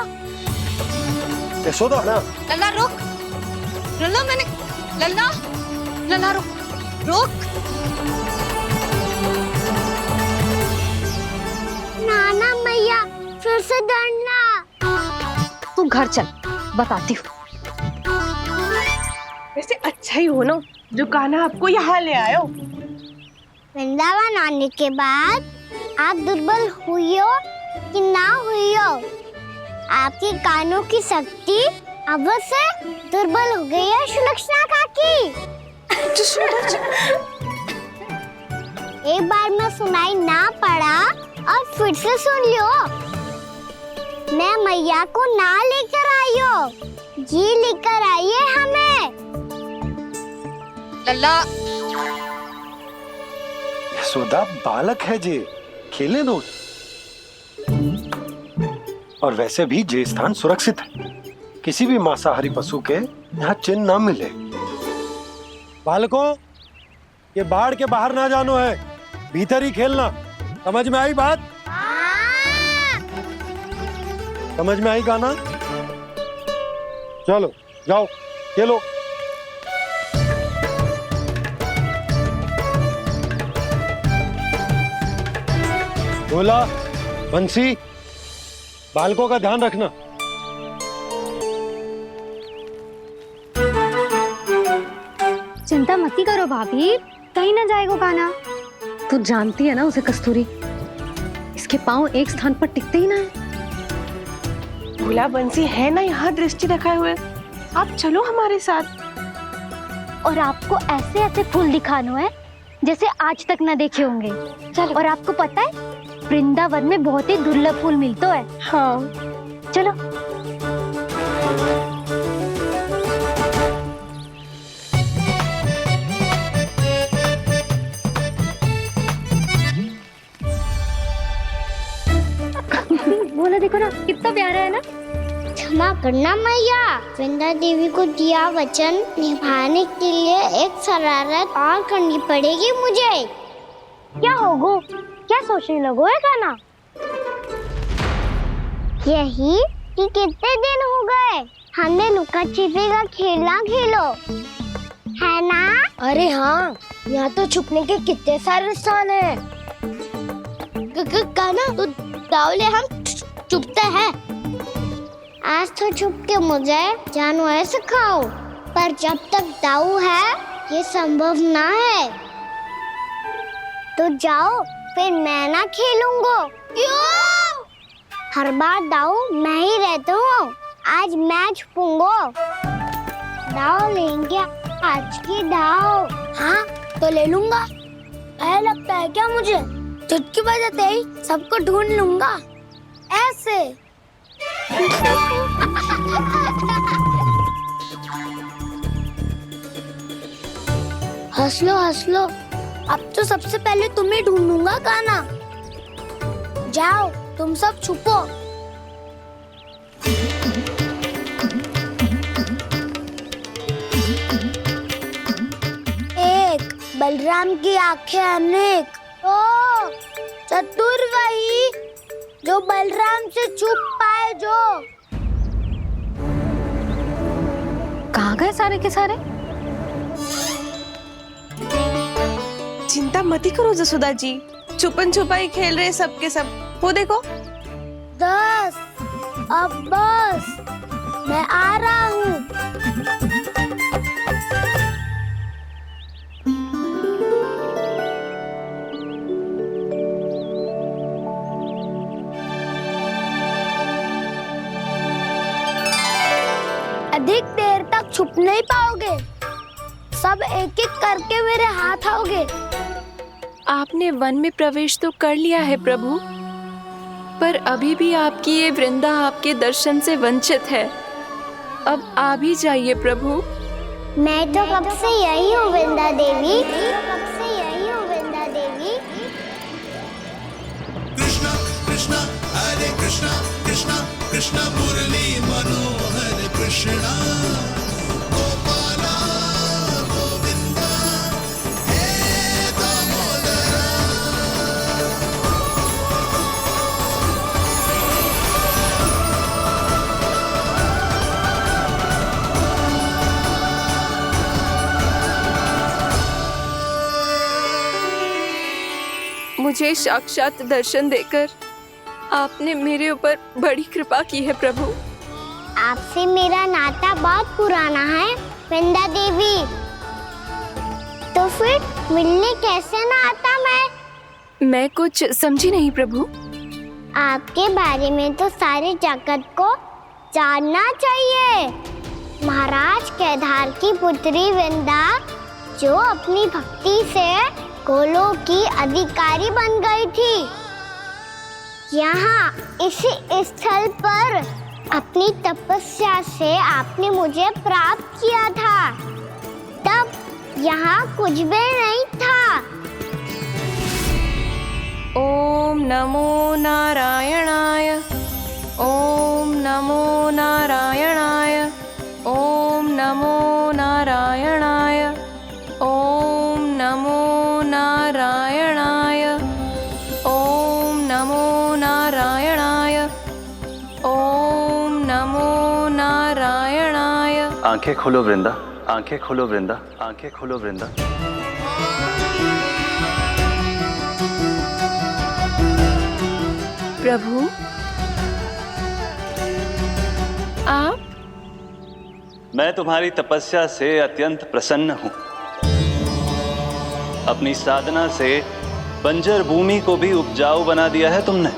यशोदा ना, लल्ला रुक, लल्ला मैंने, लल्ला, लल्ला रुक, रुक। नाना मैया फिर से डरना। तू घर चल, बताती हूँ। वैसे अच्छा ही हो ना जो कान्हा आपको यहाँ ले आयो। वृंदावन आने के बाद आप दुर्बल हुई हो कि ना हुई हो, आपके कानों की शक्ति अब से दुर्बल हो गई है सुलक्षणा काकी। एक बार में सुनाई ना पड़ा और फिर से सुन लियो। मैं मैया को ना लेकर आई हो, जी लेकर आई है हमें। लल्ला, यशोदा बालक है जे, खेले दो। और वैसे भी जे स्थान सुरक्षित है, किसी भी मांसाहारी पशु के यहाँ चिन्ह ना मिले। बालकों, ये बाढ़ के बाहर ना जानो है, भीतर ही खेलना। समझ में आई बात? समझ में आई गाना? चलो जाओ खेलो। बोला बंसी, बालकों का ध्यान रखना। चिंता मत करो भाभी, कहीं ना जाएगा कान्हा। तू जानती है ना उसे कस्तूरी, इसके पांव एक स्थान पर टिकते ही ना है। भोला बंसी है ना यहाँ दृष्टि रखाए हुए, आप चलो हमारे साथ। और आपको ऐसे ऐसे फूल दिखानो है जैसे आज तक ना देखे होंगे। चलो। और आपको पता है वृंदावन में बहुत ही दुर्लभ फूल मिलते हैं। हाँ चलो। बोला देखो ना कितना प्यारा है ना। क्षमा करना मैया, वृंदा देवी को दिया वचन निभाने के लिए एक शरारत और करनी पड़ेगी मुझे। क्या होगो, क्या सोचने लगो है कान्हा? यही कि कितने दिन हो गए हमने लुका छिपी का खेलना खेलो, है ना? अरे हाँ, यहाँ तो छुपने के कितने सारे स्थान है। कान्हा तो दावले हम छुपते हैं। आज तो छुप के मुझे जानवर सिखाओ, पर जब तक दाऊ है ये संभव ना है। तो जाओ, फिर मैं ना खेलूंगा। क्यों? हर बार दाऊ मैं ही रहता हूँ, आज मैं छुपूंगा। दाऊ लेंगे आज की दाऊ। हाँ तो ले लूंगा। ऐसा लगता है क्या मुझे? चुटकी बजाते ही सबको ढूंढ लूंगा ऐसे। हंस लो, अब तो सबसे पहले तुम्हें ढूंढूंगा कान्हा। जाओ तुम सब छुपो। एक बलराम की आंखें अनेक। ओ चतुर वही जो बलराम से छुप पाए। जो कहाँ गए सारे के सारे? चिंता मत करो जसोदा जी, छुपन छुपाई खेल रहे सबके सब। वो देखो। 10 अब बस, मैं आ रहा हूँ। अधिक देर तक छुप नहीं पाओगे, सब एक एक करके मेरे हाथ आओगे। आपने वन में प्रवेश तो कर लिया है प्रभु, पर अभी भी आपकी ये वृंदा आपके दर्शन से वंचित है। अब आ भी जाइए प्रभु। मैं तो कब से यही हूँ वृंदा देवी, कब से यही हूँ वृंदा देवी। कृष्णा कृष्णा हरे कृष्णा कृष्णा कृष्णा मुरली मनोहर कृष्णा गोपाला गोविंदा हे दामोदरा। मुझे साक्षात दर्शन देकर आपने मेरे ऊपर बड़ी कृपा की है प्रभु। आपसे मेरा नाता बहुत पुराना है वृंदा देवी, तो फिर मिलने कैसे ना आता मैं कुछ समझी नहीं प्रभु। आपके बारे में तो सारे जगत को जानना चाहिए। महाराज केदार की पुत्री वृंदा, जो अपनी भक्ति से गोलोक की अधिकारी बन गई थी, यहाँ इसी स्थल पर अपनी तपस्या से आपने मुझे प्राप्त किया था। तब यहाँ कुछ भी नहीं था। ओम नमो नारायणाय, ओम नमो नारायणाय, ओम नमो नारायणाय, ओम नमो नारायणाय, ओम नमो नारायणाय, ओम नमो नारायणाय। आंखें खोलो वृंदा, आंखें खोलो वृंदा, आंखें खोलो वृंदा। प्रभु आप? मैं तुम्हारी तपस्या से अत्यंत प्रसन्न हूं। अपनी साधना से बंजर भूमि को भी उपजाऊ बना दिया है तुमने।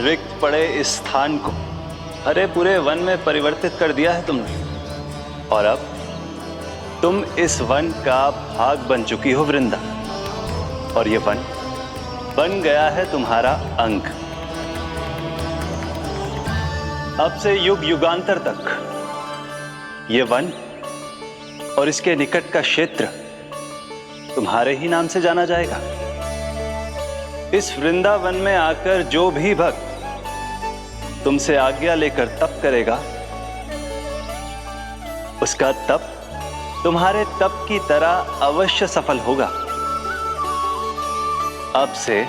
रिक्त पड़े इस स्थान को हरे पूरे वन में परिवर्तित कर दिया है तुमने, और अब तुम इस वन का भाग बन चुकी हो वृंदा, और ये वन बन गया है तुम्हारा अंग। अब से युग युगांतर तक ये वन और इसके निकट का क्षेत्र तुम्हारे ही नाम से जाना जाएगा। इस वृंदावन में आकर जो भी भक्त तुमसे आज्ञा लेकर तप करेगा, उसका तप तुम्हारे तप की तरह अवश्य सफल होगा। अब से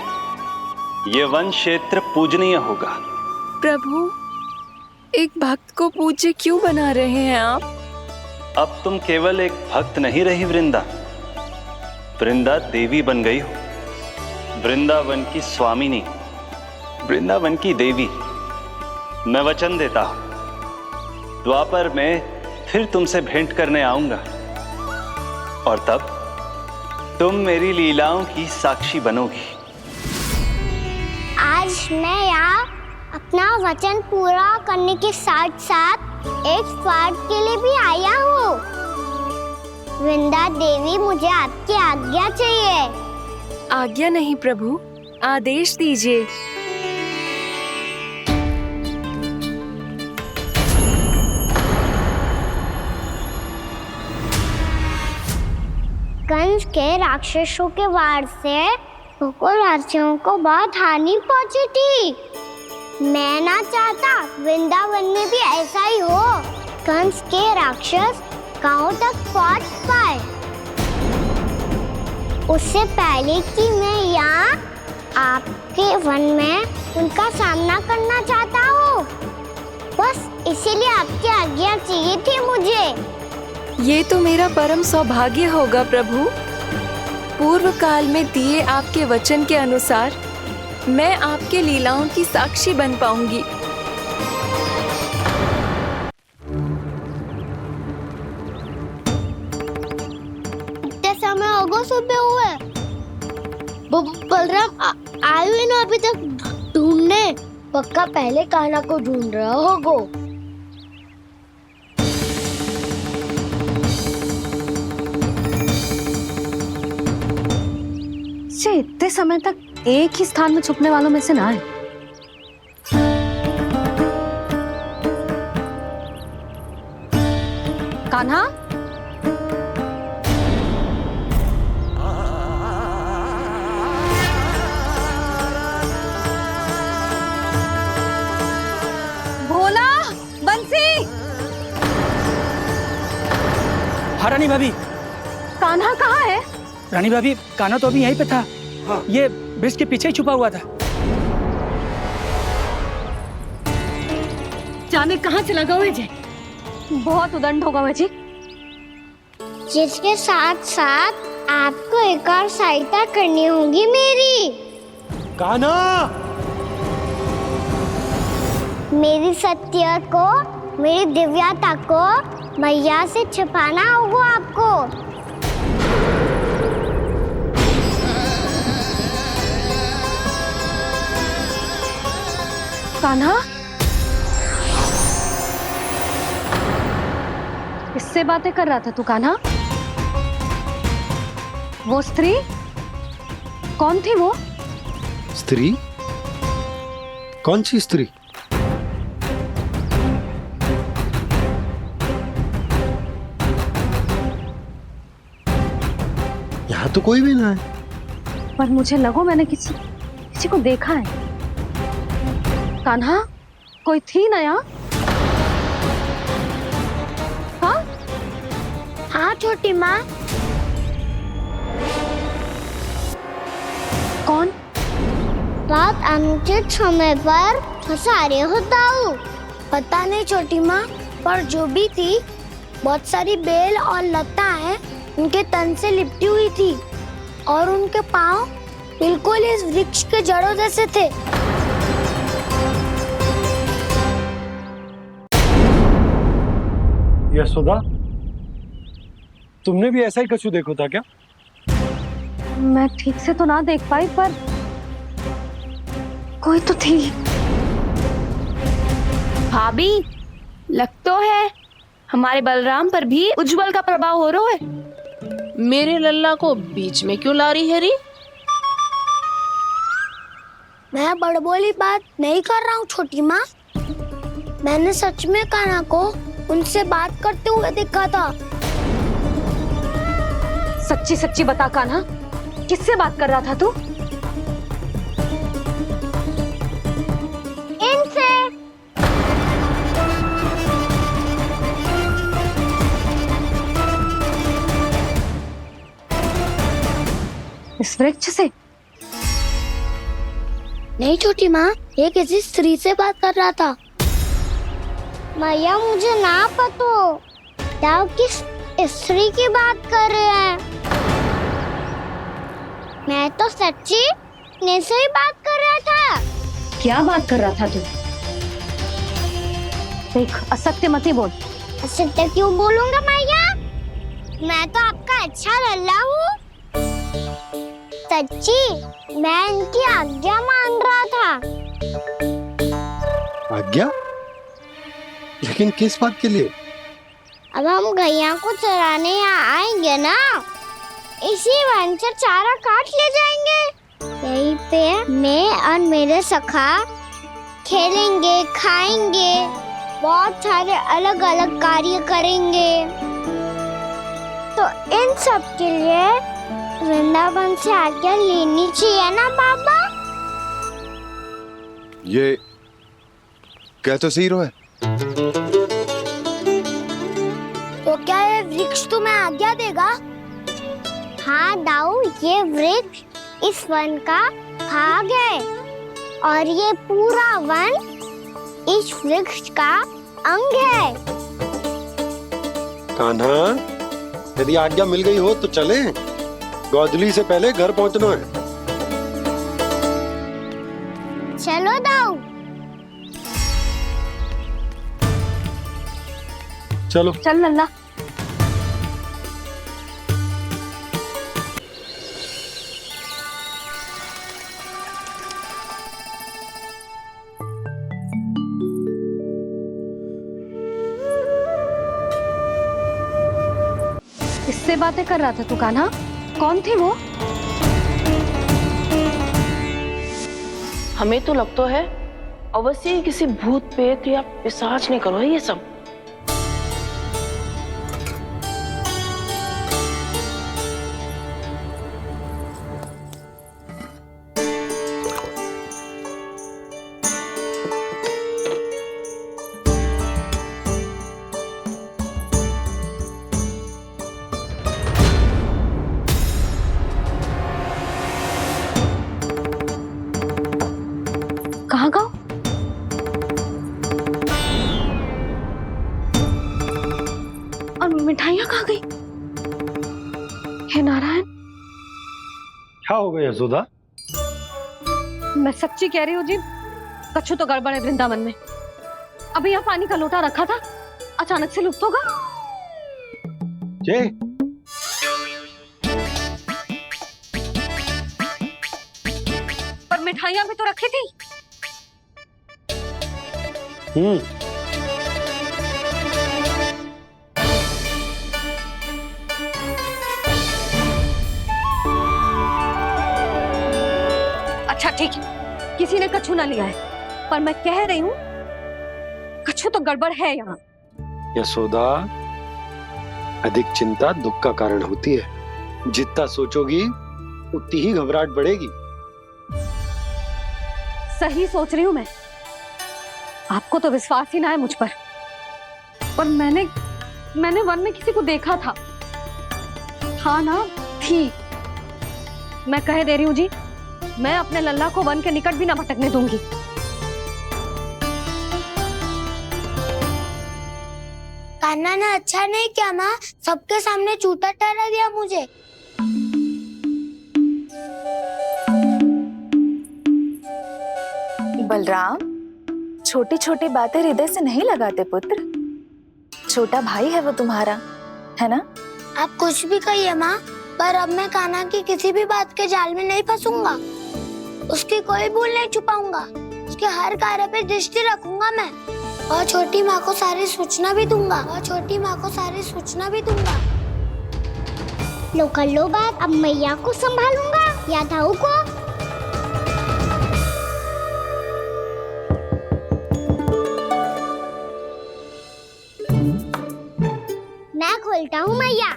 ये वन क्षेत्र पूजनीय होगा। प्रभु, एक भक्त को पूज्य क्यों बना रहे हैं आप? अब तुम केवल एक भक्त नहीं रही वृंदा, वृंदा देवी बन गई हो। वृंदावन की स्वामिनी, वृंदावन की देवी। मैं वचन देता हूं, द्वापर में फिर तुमसे भेंट करने आऊंगा, और तब तुम मेरी लीलाओं की साक्षी बनोगी। आज मैं यहाँ अपना वचन पूरा करने के साथ साथ एक स्वार्थ के लिए भी आया हूँ। वृंदा देवी, मुझे आपकी आज्ञा चाहिए। आज्ञा नहीं प्रभु, आदेश दीजिए। कंस के राक्षसों के वार से गोकुलवासियों को बहुत हानि पहुंची थी। मैं ना चाहता वृंदावन में भी ऐसा ही हो। कंस के राक्षस गांव तक पहुंच पाए, उससे पहले कि मैं यहाँ आपके वन में उनका सामना करना चाहता हूँ। बस इसीलिए आपकी आज्ञा चाहिए थी मुझे। ये तो मेरा परम सौभाग्य होगा प्रभु। पूर्व काल में दिए आपके वचन के अनुसार मैं आपके लीलाओं की साक्षी बन पाऊंगी। इतने समय होगा सुबह हुए। बलराम आयु ही ना अभी तक ढूंढने। पक्का पहले कान्हा को ढूंढ रहा होगा। इतने समय तक एक ही स्थान में छुपने वालों में से ना है। कान्हा, भोला, बंसी। हाँ रानी भाभी। कान्हा कहाँ है? रानी भाभी, कान्हा तो अभी यहीं पे था। हाँ। ये ब्रिज के पीछे ही छुपा हुआ था। जाने कहाँ चला गया है जी? बहुत उदंड होगा जी। जिसके साथ साथ आपको एक और सहायता करनी होगी मेरी। कान्हा, मेरी सत्य को, मेरी दिव्यता को मैया से छिपाना होगा आपको। कान्हा, किससे बातें कर रहा था तू कान्हा? वो स्त्री कौन थी? वो स्त्री? कौन सी स्त्री? यहाँ तो कोई भी ना है। पर मुझे लगो मैंने किसी को देखा है। कान्हा, कोई थी ना यहाँ? हाँ? हाँ छोटी माँ। कौन? रात अनुचित समय पर फंसा रहे हो दाऊ। पता नहीं छोटी माँ, पर जो भी थी बहुत सारी बेल और लता है उनके तन से लिपटी हुई थी और उनके पाँव बिल्कुल इस वृक्ष के जड़ों जैसे थे। यशोदा, तुमने भी ऐसा ही कछु देखो था क्या? मैं ठीक से तो ना देख पाई, पर कोई तो थी। भाभी, लग तो है हमारे बलराम पर भी उज्जवल का प्रभाव हो रहा है। मेरे लल्ला को बीच में क्यों ला रही है री? मैं बड़बोली बात नहीं कर रहा हूँ छोटी माँ। मैंने सच में कान्हा को उनसे बात करते हुए देखा था। सच्ची सच्ची बता कान्हा, किससे बात कर रहा था तू? इनसे। इस वृक्ष से? नहीं छोटी माँ, ये किसी स्त्री से बात कर रहा था। मैया मुझे ना पतो दाऊ किस स्त्री की बात कर रहे हैं। मैं तो सच्ची ने से ही बात कर रहा था। क्या बात कर रहा था तू? देख, असत्य मत ही बोल। असत्य क्यों बोलूंगा मैया? मैं तो आपका अच्छा लल्ला हूँ। सच्ची मैं इनकी आज्ञा मान रहा था। आज्ञा? लेकिन किस बात के लिए? अब हम गैया को चराने यहाँ आएंगे ना, इसी वन से चारा काट ले जाएंगे। यहीं पे मैं और मेरे सखा खेलेंगे, खाएंगे, बहुत सारे अलग अलग कार्य करेंगे। तो इन सब के लिए वृंदावन से आज्ञा लेनी चाहिए ना बाबा? ये क्या तो सही रो है? तो क्या ये वृक्ष तुम्हें आज्ञा देगा? हाँ दाऊ, ये वृक्ष इस वन का भाग है और ये पूरा वन इस वृक्ष का अंग है। कान्हा, यदि आज्ञा मिल गई हो तो चले। गोधूली से पहले घर पहुंचना है। चलो दाऊ। चलो चल लल्ला। किससे बातें कर रहा था तू कान्हा? कौन थी वो? हमें तो लगता है अवश्य ही किसी भूत प्रेत या पिशाच ने करो है ये सब। कहाँ गाँव? और मिठाइयाँ कहाँ गई? हे नारायण, क्या हो गया यशोदा? मैं सच्ची कह रही हूँ जी, कछु तो गड़बड़ है वृंदावन में। अभी यहाँ पानी का लोटा रखा था, अचानक से लुप्त होगा। जे पर मिठाइयाँ भी तो रखी थी। अच्छा ठीक है, किसी ने कछु ना लिया है, पर मैं कह रही हूँ कछु तो गड़बड़ है यहाँ। यशोदा, अधिक चिंता दुख का कारण होती है। जितना सोचोगी उतनी ही घबराहट बढ़ेगी। सही सोच रही हूँ मैं। आपको तो विश्वास ही ना है मुझ पर मैंने वन में किसी को देखा था। हाँ ना, थी। मैं कह दे रही हूँ जी, मैं अपने लल्ला को वन के निकट भी ना भटकने दूंगी। कान्हा ने अच्छा नहीं किया माँ, सबके सामने चूता ठहरा दिया मुझे। बलराम, छोटी छोटी बातें हृदय से नहीं लगाते पुत्र। छोटा भाई है वो तुम्हारा, है ना? आप कुछ भी कहिए माँ, पर अब मैं कान्हा की किसी भी बात के जाल में नहीं फंसूंगा। उसकी कोई भूल नहीं छुपाऊंगा। उसके हर कार्य पे दृष्टि रखूंगा मैं, और छोटी माँ को सारी सूचना भी दूंगा। लो कर लो बात, अब मैया को संभालूंगा या दाऊ को। मैं खोलता हूँ मैया।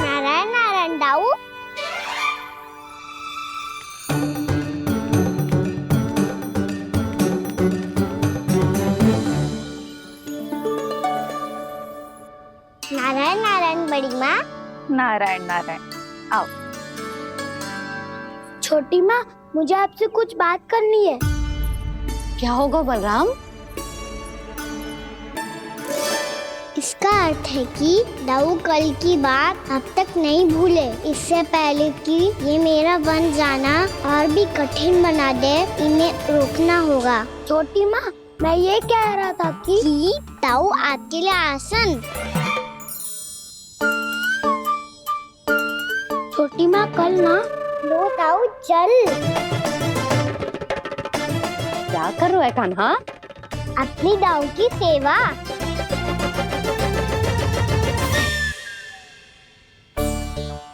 नारायण नारायण दाऊ। नारायण नारायण बड़ी माँ। नारायण नारायण, आओ। छोटी माँ, मुझे आपसे कुछ बात करनी है। क्या होगा बलराम? इसका अर्थ है कि दाऊ कल की बात अब तक नहीं भूले। इससे पहले कि ये मेरा वन जाना और भी कठिन बना दे, इन्हें रोकना होगा। छोटी माँ, मैं ये कह रहा था कि दाऊ आपके लिए आसन। छोटी माँ, कल ना लो दाऊ चल। क्या कर रहा है कान्हा? अपनी दाऊ की सेवा।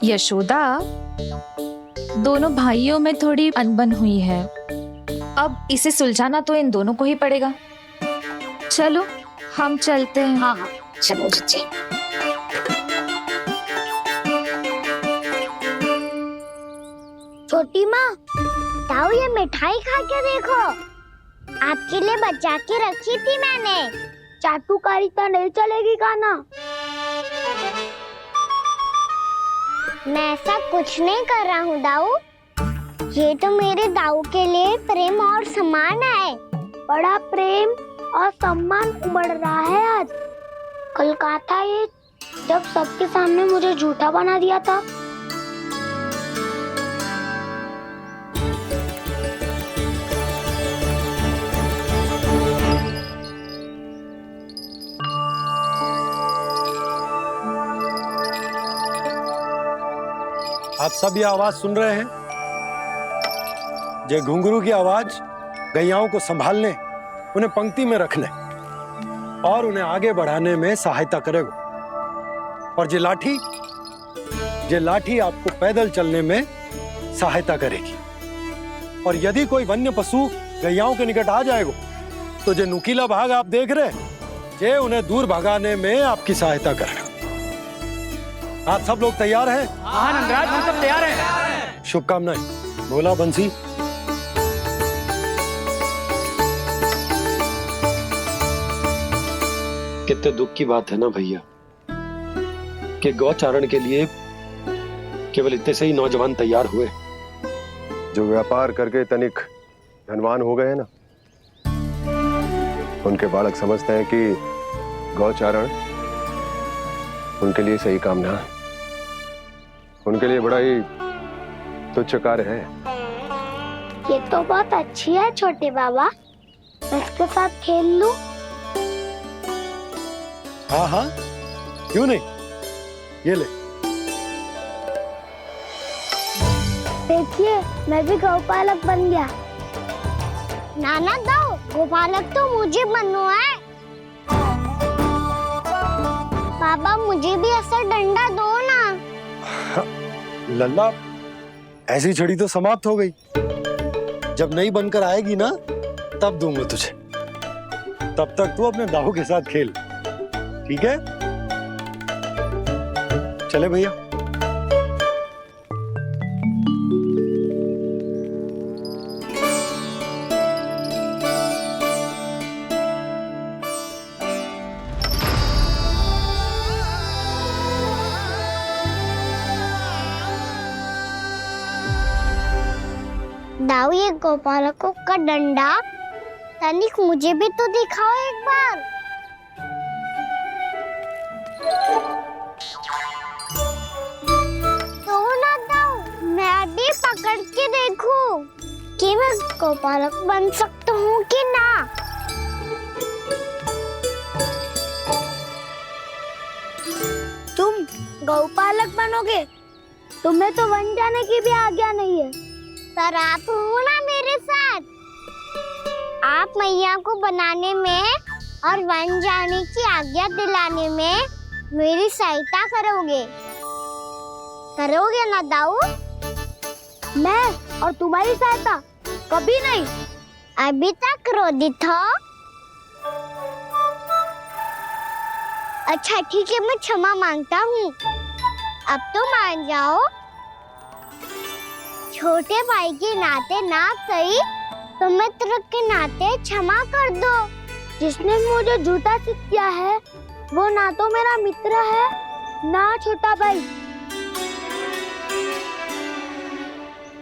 यशोदा, दोनों भाइयों में थोड़ी अनबन हुई है। अब इसे सुलझाना तो इन दोनों को ही पड़ेगा। चलो हम चलते हैं। हाँ हाँ, चलो जी। छोटी माँ, दाऊ ये मिठाई खा के देखो। आपके लिए बचा के रखी थी मैंने। चाटुकारिता नहीं चलेगी कान्हा। मैं ऐसा कुछ नहीं कर रहा हूँ दाऊ। ये तो मेरे दाऊ के लिए प्रेम और सम्मान है। बड़ा प्रेम और सम्मान उमड़ रहा है आज। कल कहा था ये जब सबके सामने मुझे झूठा बना दिया था। आप सब ये आवाज सुन रहे हैं? ये घुंघरू की आवाज गैयाओं को संभालने, उन्हें पंक्ति में रखने और उन्हें आगे बढ़ाने में सहायता करेगा। और ये लाठी आपको पैदल चलने में सहायता करेगी। और यदि कोई वन्य पशु गैयाओं के निकट आ जाएगा तो जो नुकीला भाग आप देख रहे हैं, ये उन्हें दूर भगाने में आपकी सहायता करेगा। आप सब लोग तैयार हैं? हाँ नंदराज, हम सब तैयार हैं। शुभकामनाएं। बोला बंसी। कितने दुख की बात है ना भैया कि गौचारण के लिए केवल इतने से ही नौजवान तैयार हुए। जो व्यापार करके तनिक धनवान हो गए ना, उनके बालक समझते हैं कि गौचारण उनके लिए सही काम ना है। उनके लिए बड़ा ही तुच्छ कार्य है। ये तो बहुत अच्छी है छोटे बाबा, मैं इसके साथ खेल लूं? हाँ हाँ, क्यों नहीं, ये ले। देखिए मैं भी गौपालक बन गया। नाना दो, गौपालक तो मुझे बनना है। बाबा मुझे भी ऐसा डंडा दो ना। लल्ला, ऐसी छड़ी तो समाप्त हो गई। जब नई बनकर आएगी ना तब दूंगा तुझे। तब तक तू अपने दाऊ के साथ खेल, ठीक है? चले भैया। दाऊ, ये गोपालकों का डंडा तनिक मुझे भी तो दिखाओ एक बार। तो ना दाऊ, मैं भी पकड़ के देखूं कि मैं गोपालक बन सकता हूँ कि ना। तुम गौपालक बनोगे? तुम्हें तो वन जाने की भी आज्ञा नहीं है। पर आप हो ना मेरे साथ। आप मैया को बनाने में और वन जाने की आज्ञा दिलाने में मेरी सहायता करोगे ना दाऊ? मैं और तुम्हारी सहायता कभी नहीं। अभी तक क्रोधित हो? अच्छा ठीक है, मैं क्षमा मांगता हूँ। अब तो मान जाओ। छोटे भाई के नाते ना सही तो मित्र के नाते क्षमा कर दो। जिसने मुझे झूठा सिद्ध किया है वो ना तो मेरा मित्र है ना छोटा भाई।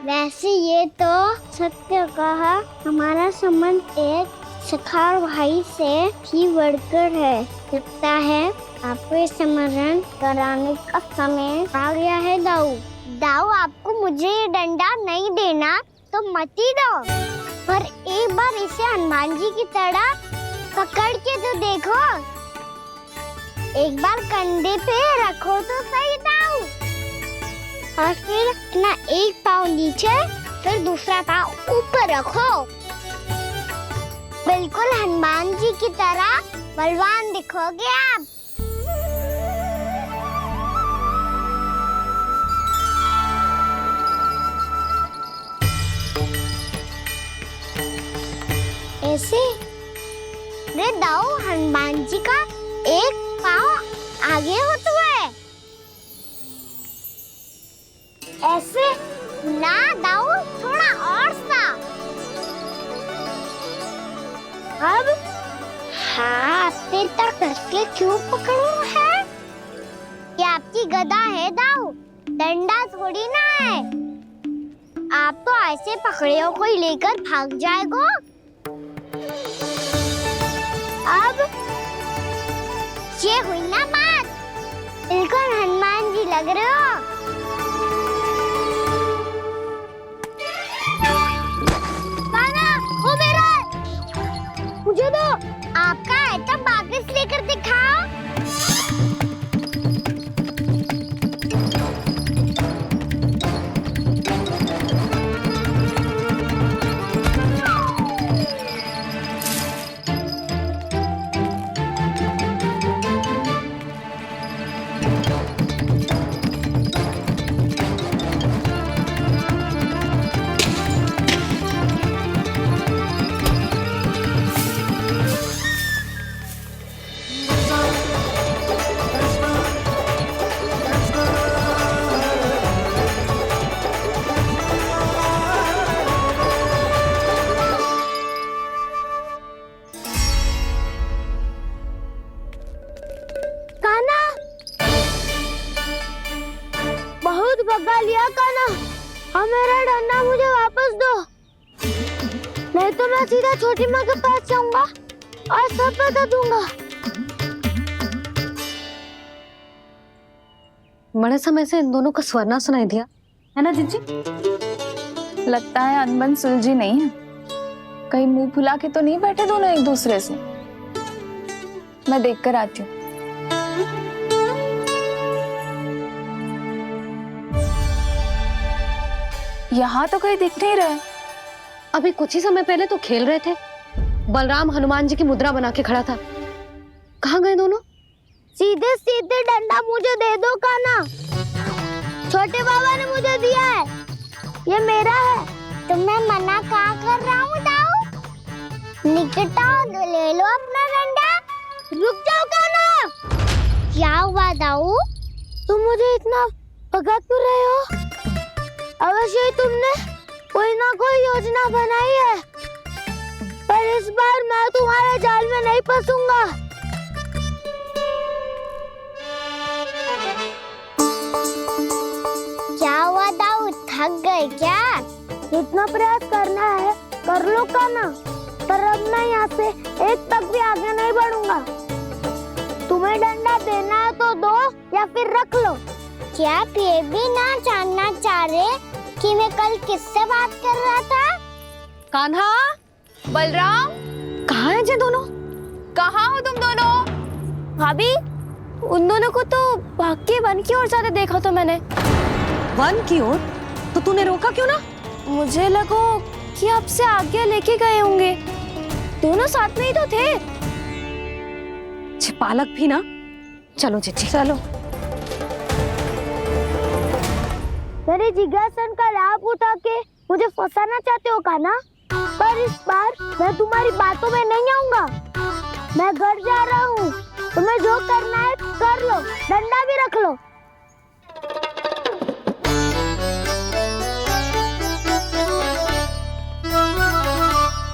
वैसे ये तो सत्य कहा, हमारा संबंध एक सखा भाई से भी बढ़कर है। लगता है आपको स्मरण कराने का समय आ गया है दाऊ। दाऊ, आपको मुझे ये डंडा नहीं देना तो मत ही दो, पर एक बार इसे हनुमान जी की तरह पकड़ के तो देखो। एक बार कंधे पे रखो तो सही दाऊ, और फिर अपना एक पाँव नीचे फिर दूसरा पाँव ऊपर रखो। बिल्कुल हनुमान जी की तरह बलवान दिखोगे आप। ऐसे रे दाऊ, हनुमान जी का एक पाँव आगे होता है। ऐसे ना दाऊ, थोड़ा और सा। अब हाँ, फिर तक कसके क्यों पकड़ू है? ये आपकी गदा है दाऊ, डंडा थोड़ी ना है। आप तो ऐसे पकड़े हो कोई लेकर भाग जाएगा। अब ये हुई ना बात, बिल्कुल हनुमान जी लग रहे हो। कान्हा, वो मेरा है। मुझे दो। आपका है तो वापस लेकर दिखाओ। बहुत भगा लिया कान्हा। अब मेरा डंडा मुझे वापस दो, नहीं तो मैं सीधा छोटी माँ के पास जाऊंगा और सब बता दूंगा। बड़े समय से इन दोनों का स्वर ना सुनाई दिया, है ना जीजी? लगता है अनबन सुलझी नहीं है। कहीं मुंह फुला के तो नहीं बैठे दोनों एक दूसरे से। मैं देखकर आती हूँ। यहाँ तो कहीं दिख नहीं रहा। अभी कुछ ही समय पहले तो खेल रहे थे। बलराम हनुमान जी की मुद्रा बना के खड़ा था। कहाँ गए दोनों? सीधे सीधे डंडा मुझे दे दो कान्हा। छोटे बाबा ने मुझे दिया है, ये मेरा है। तो मैं मना कहाँ कर रहा हूँ दाऊ? निकट आओ, ले लो अपना डंडा। रुक जाओ कान्हा। क्या हुआ दाऊ? तुम मुझे इतना भगा क्यों रहे हो? अवश्य ही तुमने कोई ना कोई योजना बनाई है, पर इस बार मैं तुम्हारे जाल में नहीं फंसूंगा। क्या हुआ दाऊ, थक गए क्या? इतना प्रयास करना है कर लो कान्हा, पर अब मैं यहाँ से एक तक भी आगे नहीं बढ़ूंगा। तुम्हें डंडा देना है तो दो या फिर रख लो। क्या आप ये भी ना जानना चाह रहे कि मैं कल किससे बात कर रहा था? कान्हा, बलराम, कहाँ हैं ये दोनों? कहाँ हो तुम दोनों? भाभी, उन दोनों को तो भाग के वन की ओर जाते देखा तो मैंने। वन की ओर? तो तूने रोका क्यों ना? मुझे लगा कि आपसे आगे लेके गए होंगे। दोनों साथ में ही तो थे। पालक भी ना। चलो जीजी चलो। मेरे जिज्ञासन का लाभ उठा के मुझे फंसाना चाहते हो कान्हा, पर इस बार मैं तुम्हारी बातों में नहीं आऊंगा। मैं घर जा रहा हूँ, तुम्हें जो करना है कर लो, डंडा भी रख लो।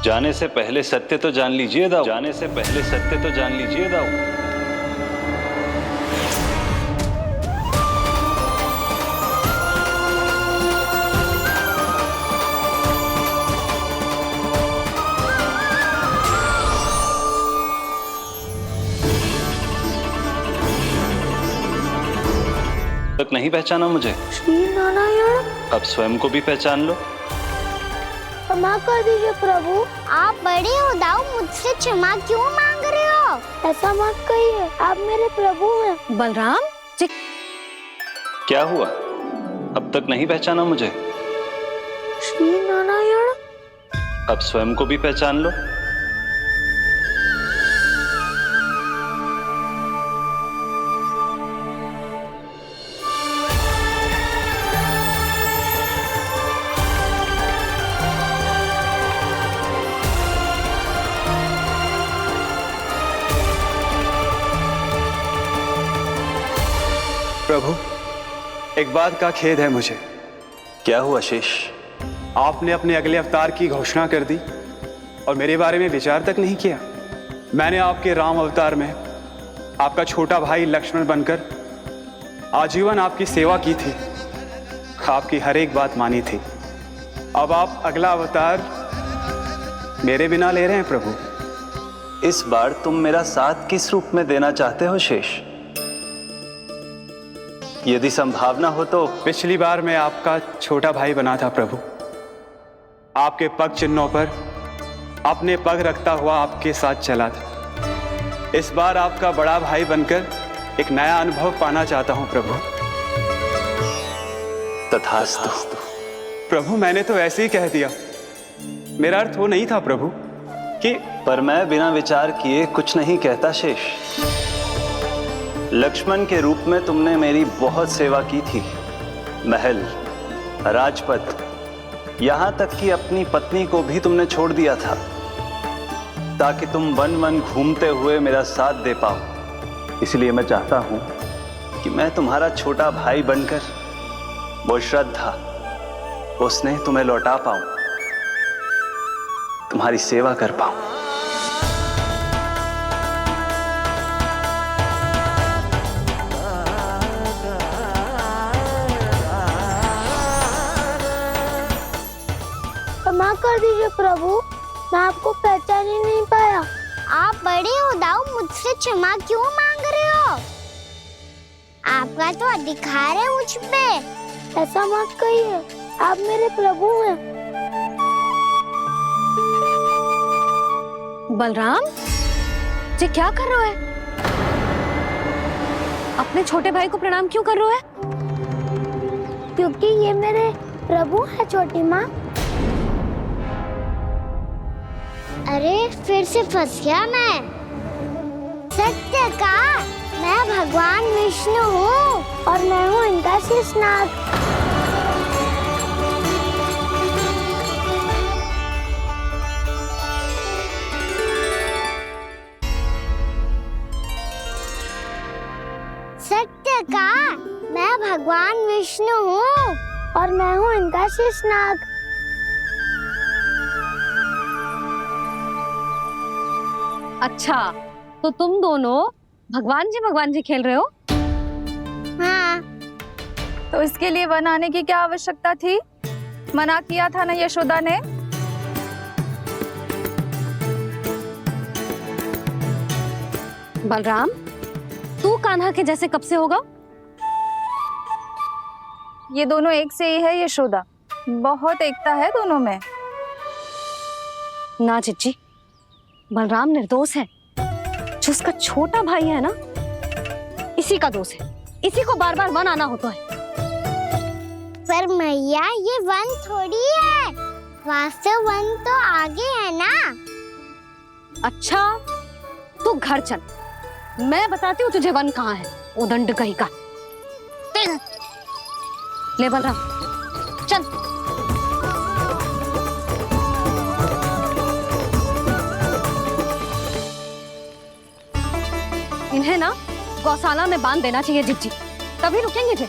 जाने से पहले सत्य तो जान लीजिए दाऊ। जाने से पहले सत्य तो जान लीजिए दाऊ। तक नहीं पहचाना मुझे? श्री नारायण। अब स्वयं को भी पहचान लो। क्षमा कर दीजिए प्रभु। आप बड़े हो दाऊ, मुझसे क्षमा क्यों मांग रहे हो? ऐसा मत कहिए, आप मेरे प्रभु हैं। बलराम, क्या हुआ? अब तक नहीं पहचाना मुझे? श्री नारायण। अब स्वयं को भी पहचान लो। प्रभु, एक बात का खेद है मुझे। क्या हुआ शेष? आपने अपने अगले अवतार की घोषणा कर दी और मेरे बारे में विचार तक नहीं किया। मैंने आपके राम अवतार में आपका छोटा भाई लक्ष्मण बनकर आजीवन आपकी सेवा की थी, आपकी हर एक बात मानी थी। अब आप अगला अवतार मेरे बिना ले रहे हैं प्रभु। इस बार तुम मेरा साथ किस रूप में देना चाहते हो शेष? यदि संभावना हो तो। पिछली बार मैं आपका छोटा भाई बना था प्रभु, आपके पग चिन्हों पर अपने पग रखता हुआ आपके साथ चला था। इस बार आपका बड़ा भाई बनकर एक नया अनुभव पाना चाहता हूं प्रभु। तथास्तु। प्रभु मैंने तो ऐसे ही कह दिया, मेरा अर्थ वो नहीं था प्रभु कि। पर मैं बिना विचार किए कुछ नहीं कहता शेष। लक्ष्मण के रूप में तुमने मेरी बहुत सेवा की थी। महल, राजपथ, यहां तक कि अपनी पत्नी को भी तुमने छोड़ दिया था ताकि तुम वन वन घूमते हुए मेरा साथ दे पाओ। इसलिए मैं चाहता हूं कि मैं तुम्हारा छोटा भाई बनकर वो श्रद्धा, वो स्नेह तुम्हें लौटा पाऊं, तुम्हारी सेवा कर पाऊं। क्षमा कर दीजिए प्रभु, मैं आपको पहचान ही नहीं पाया। आप बड़े हो दाऊ, मुझसे क्षमा क्यों मांग रहे हो? आपका तो अधिकार है मुझ पे। ऐसा मत कहिए, आप मेरे प्रभु हैं। बलराम, ये क्या कर रहे हो? अपने छोटे भाई को प्रणाम क्यों कर रहे हो? क्योंकि ये मेरे प्रभु है छोटी माँ। अरे फिर से फंस गया मैं। सत्य का मैं भगवान विष्णु हूँ और मैं हूँ इनका शेषनाग। सत्य का मैं भगवान विष्णु हूँ और मैं हूँ इनका शेषनाग। अच्छा, तो तुम दोनों भगवान जी खेल रहे हो? हाँ। तो इसके लिए वन आने की क्या आवश्यकता थी? मना किया था ना यशोदा ने। बलराम, तू कान्हा के जैसे कब से होगा? ये दोनों एक से ही है यशोदा, बहुत एकता है दोनों में। ना चिच्ची, बलराम निर्दोष है। जो उसका छोटा भाई है ना, इसी का दोष है। इसी को बार बार वन आना होता है। पर मैया, ये वन थोड़ी है, वास्तव वन तो आगे है ना। अच्छा, तू घर चल, मैं बताती हूँ तुझे वन कहाँ है। उदंड कहीं का। ले बलराम, चल। इन्हें ना गौशाला में बांध देना चाहिए जिज्जी, तभी रुकेंगे जे।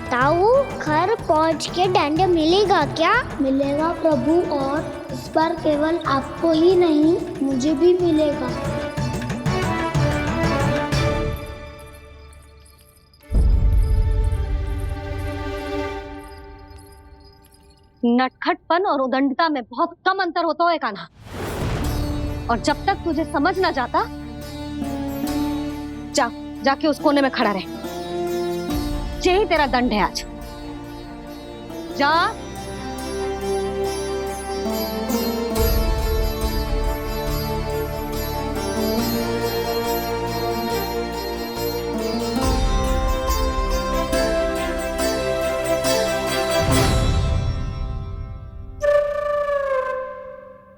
ताऊ, घर पहुंच के दंड मिलेगा क्या? मिलेगा प्रभु, और इस बार केवल आपको ही नहीं, मुझे भी मिलेगा। नटखटपन और उदंडता में बहुत कम अंतर होता है कान्हा, और जब तक तुझे समझ ना जाता, जाके उस कोने में खड़ा रहे। यही तेरा दंड है आज। जा।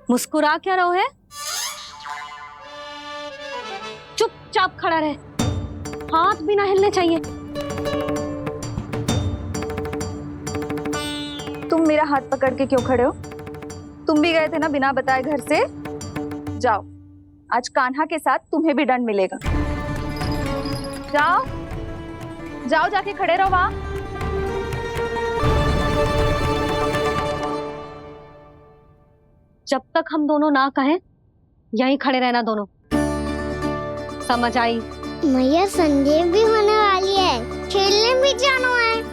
मुस्कुरा क्या रहो है? चुपचाप खड़ा रहे, हाथ भी ना हिलने चाहिए। तुम मेरा हाथ पकड़ के क्यों खड़े हो? तुम भी गए थे ना बिना बताए घर से। जाओ, आज कान्हा के साथ तुम्हें भी दंड मिलेगा। जाओ जाओ, जाके खड़े रहो वहां। जब तक हम दोनों ना कहें, यहीं खड़े रहना दोनों। समझ आई? मैया संडे भी होने वाली है, खेलने भी जाना है।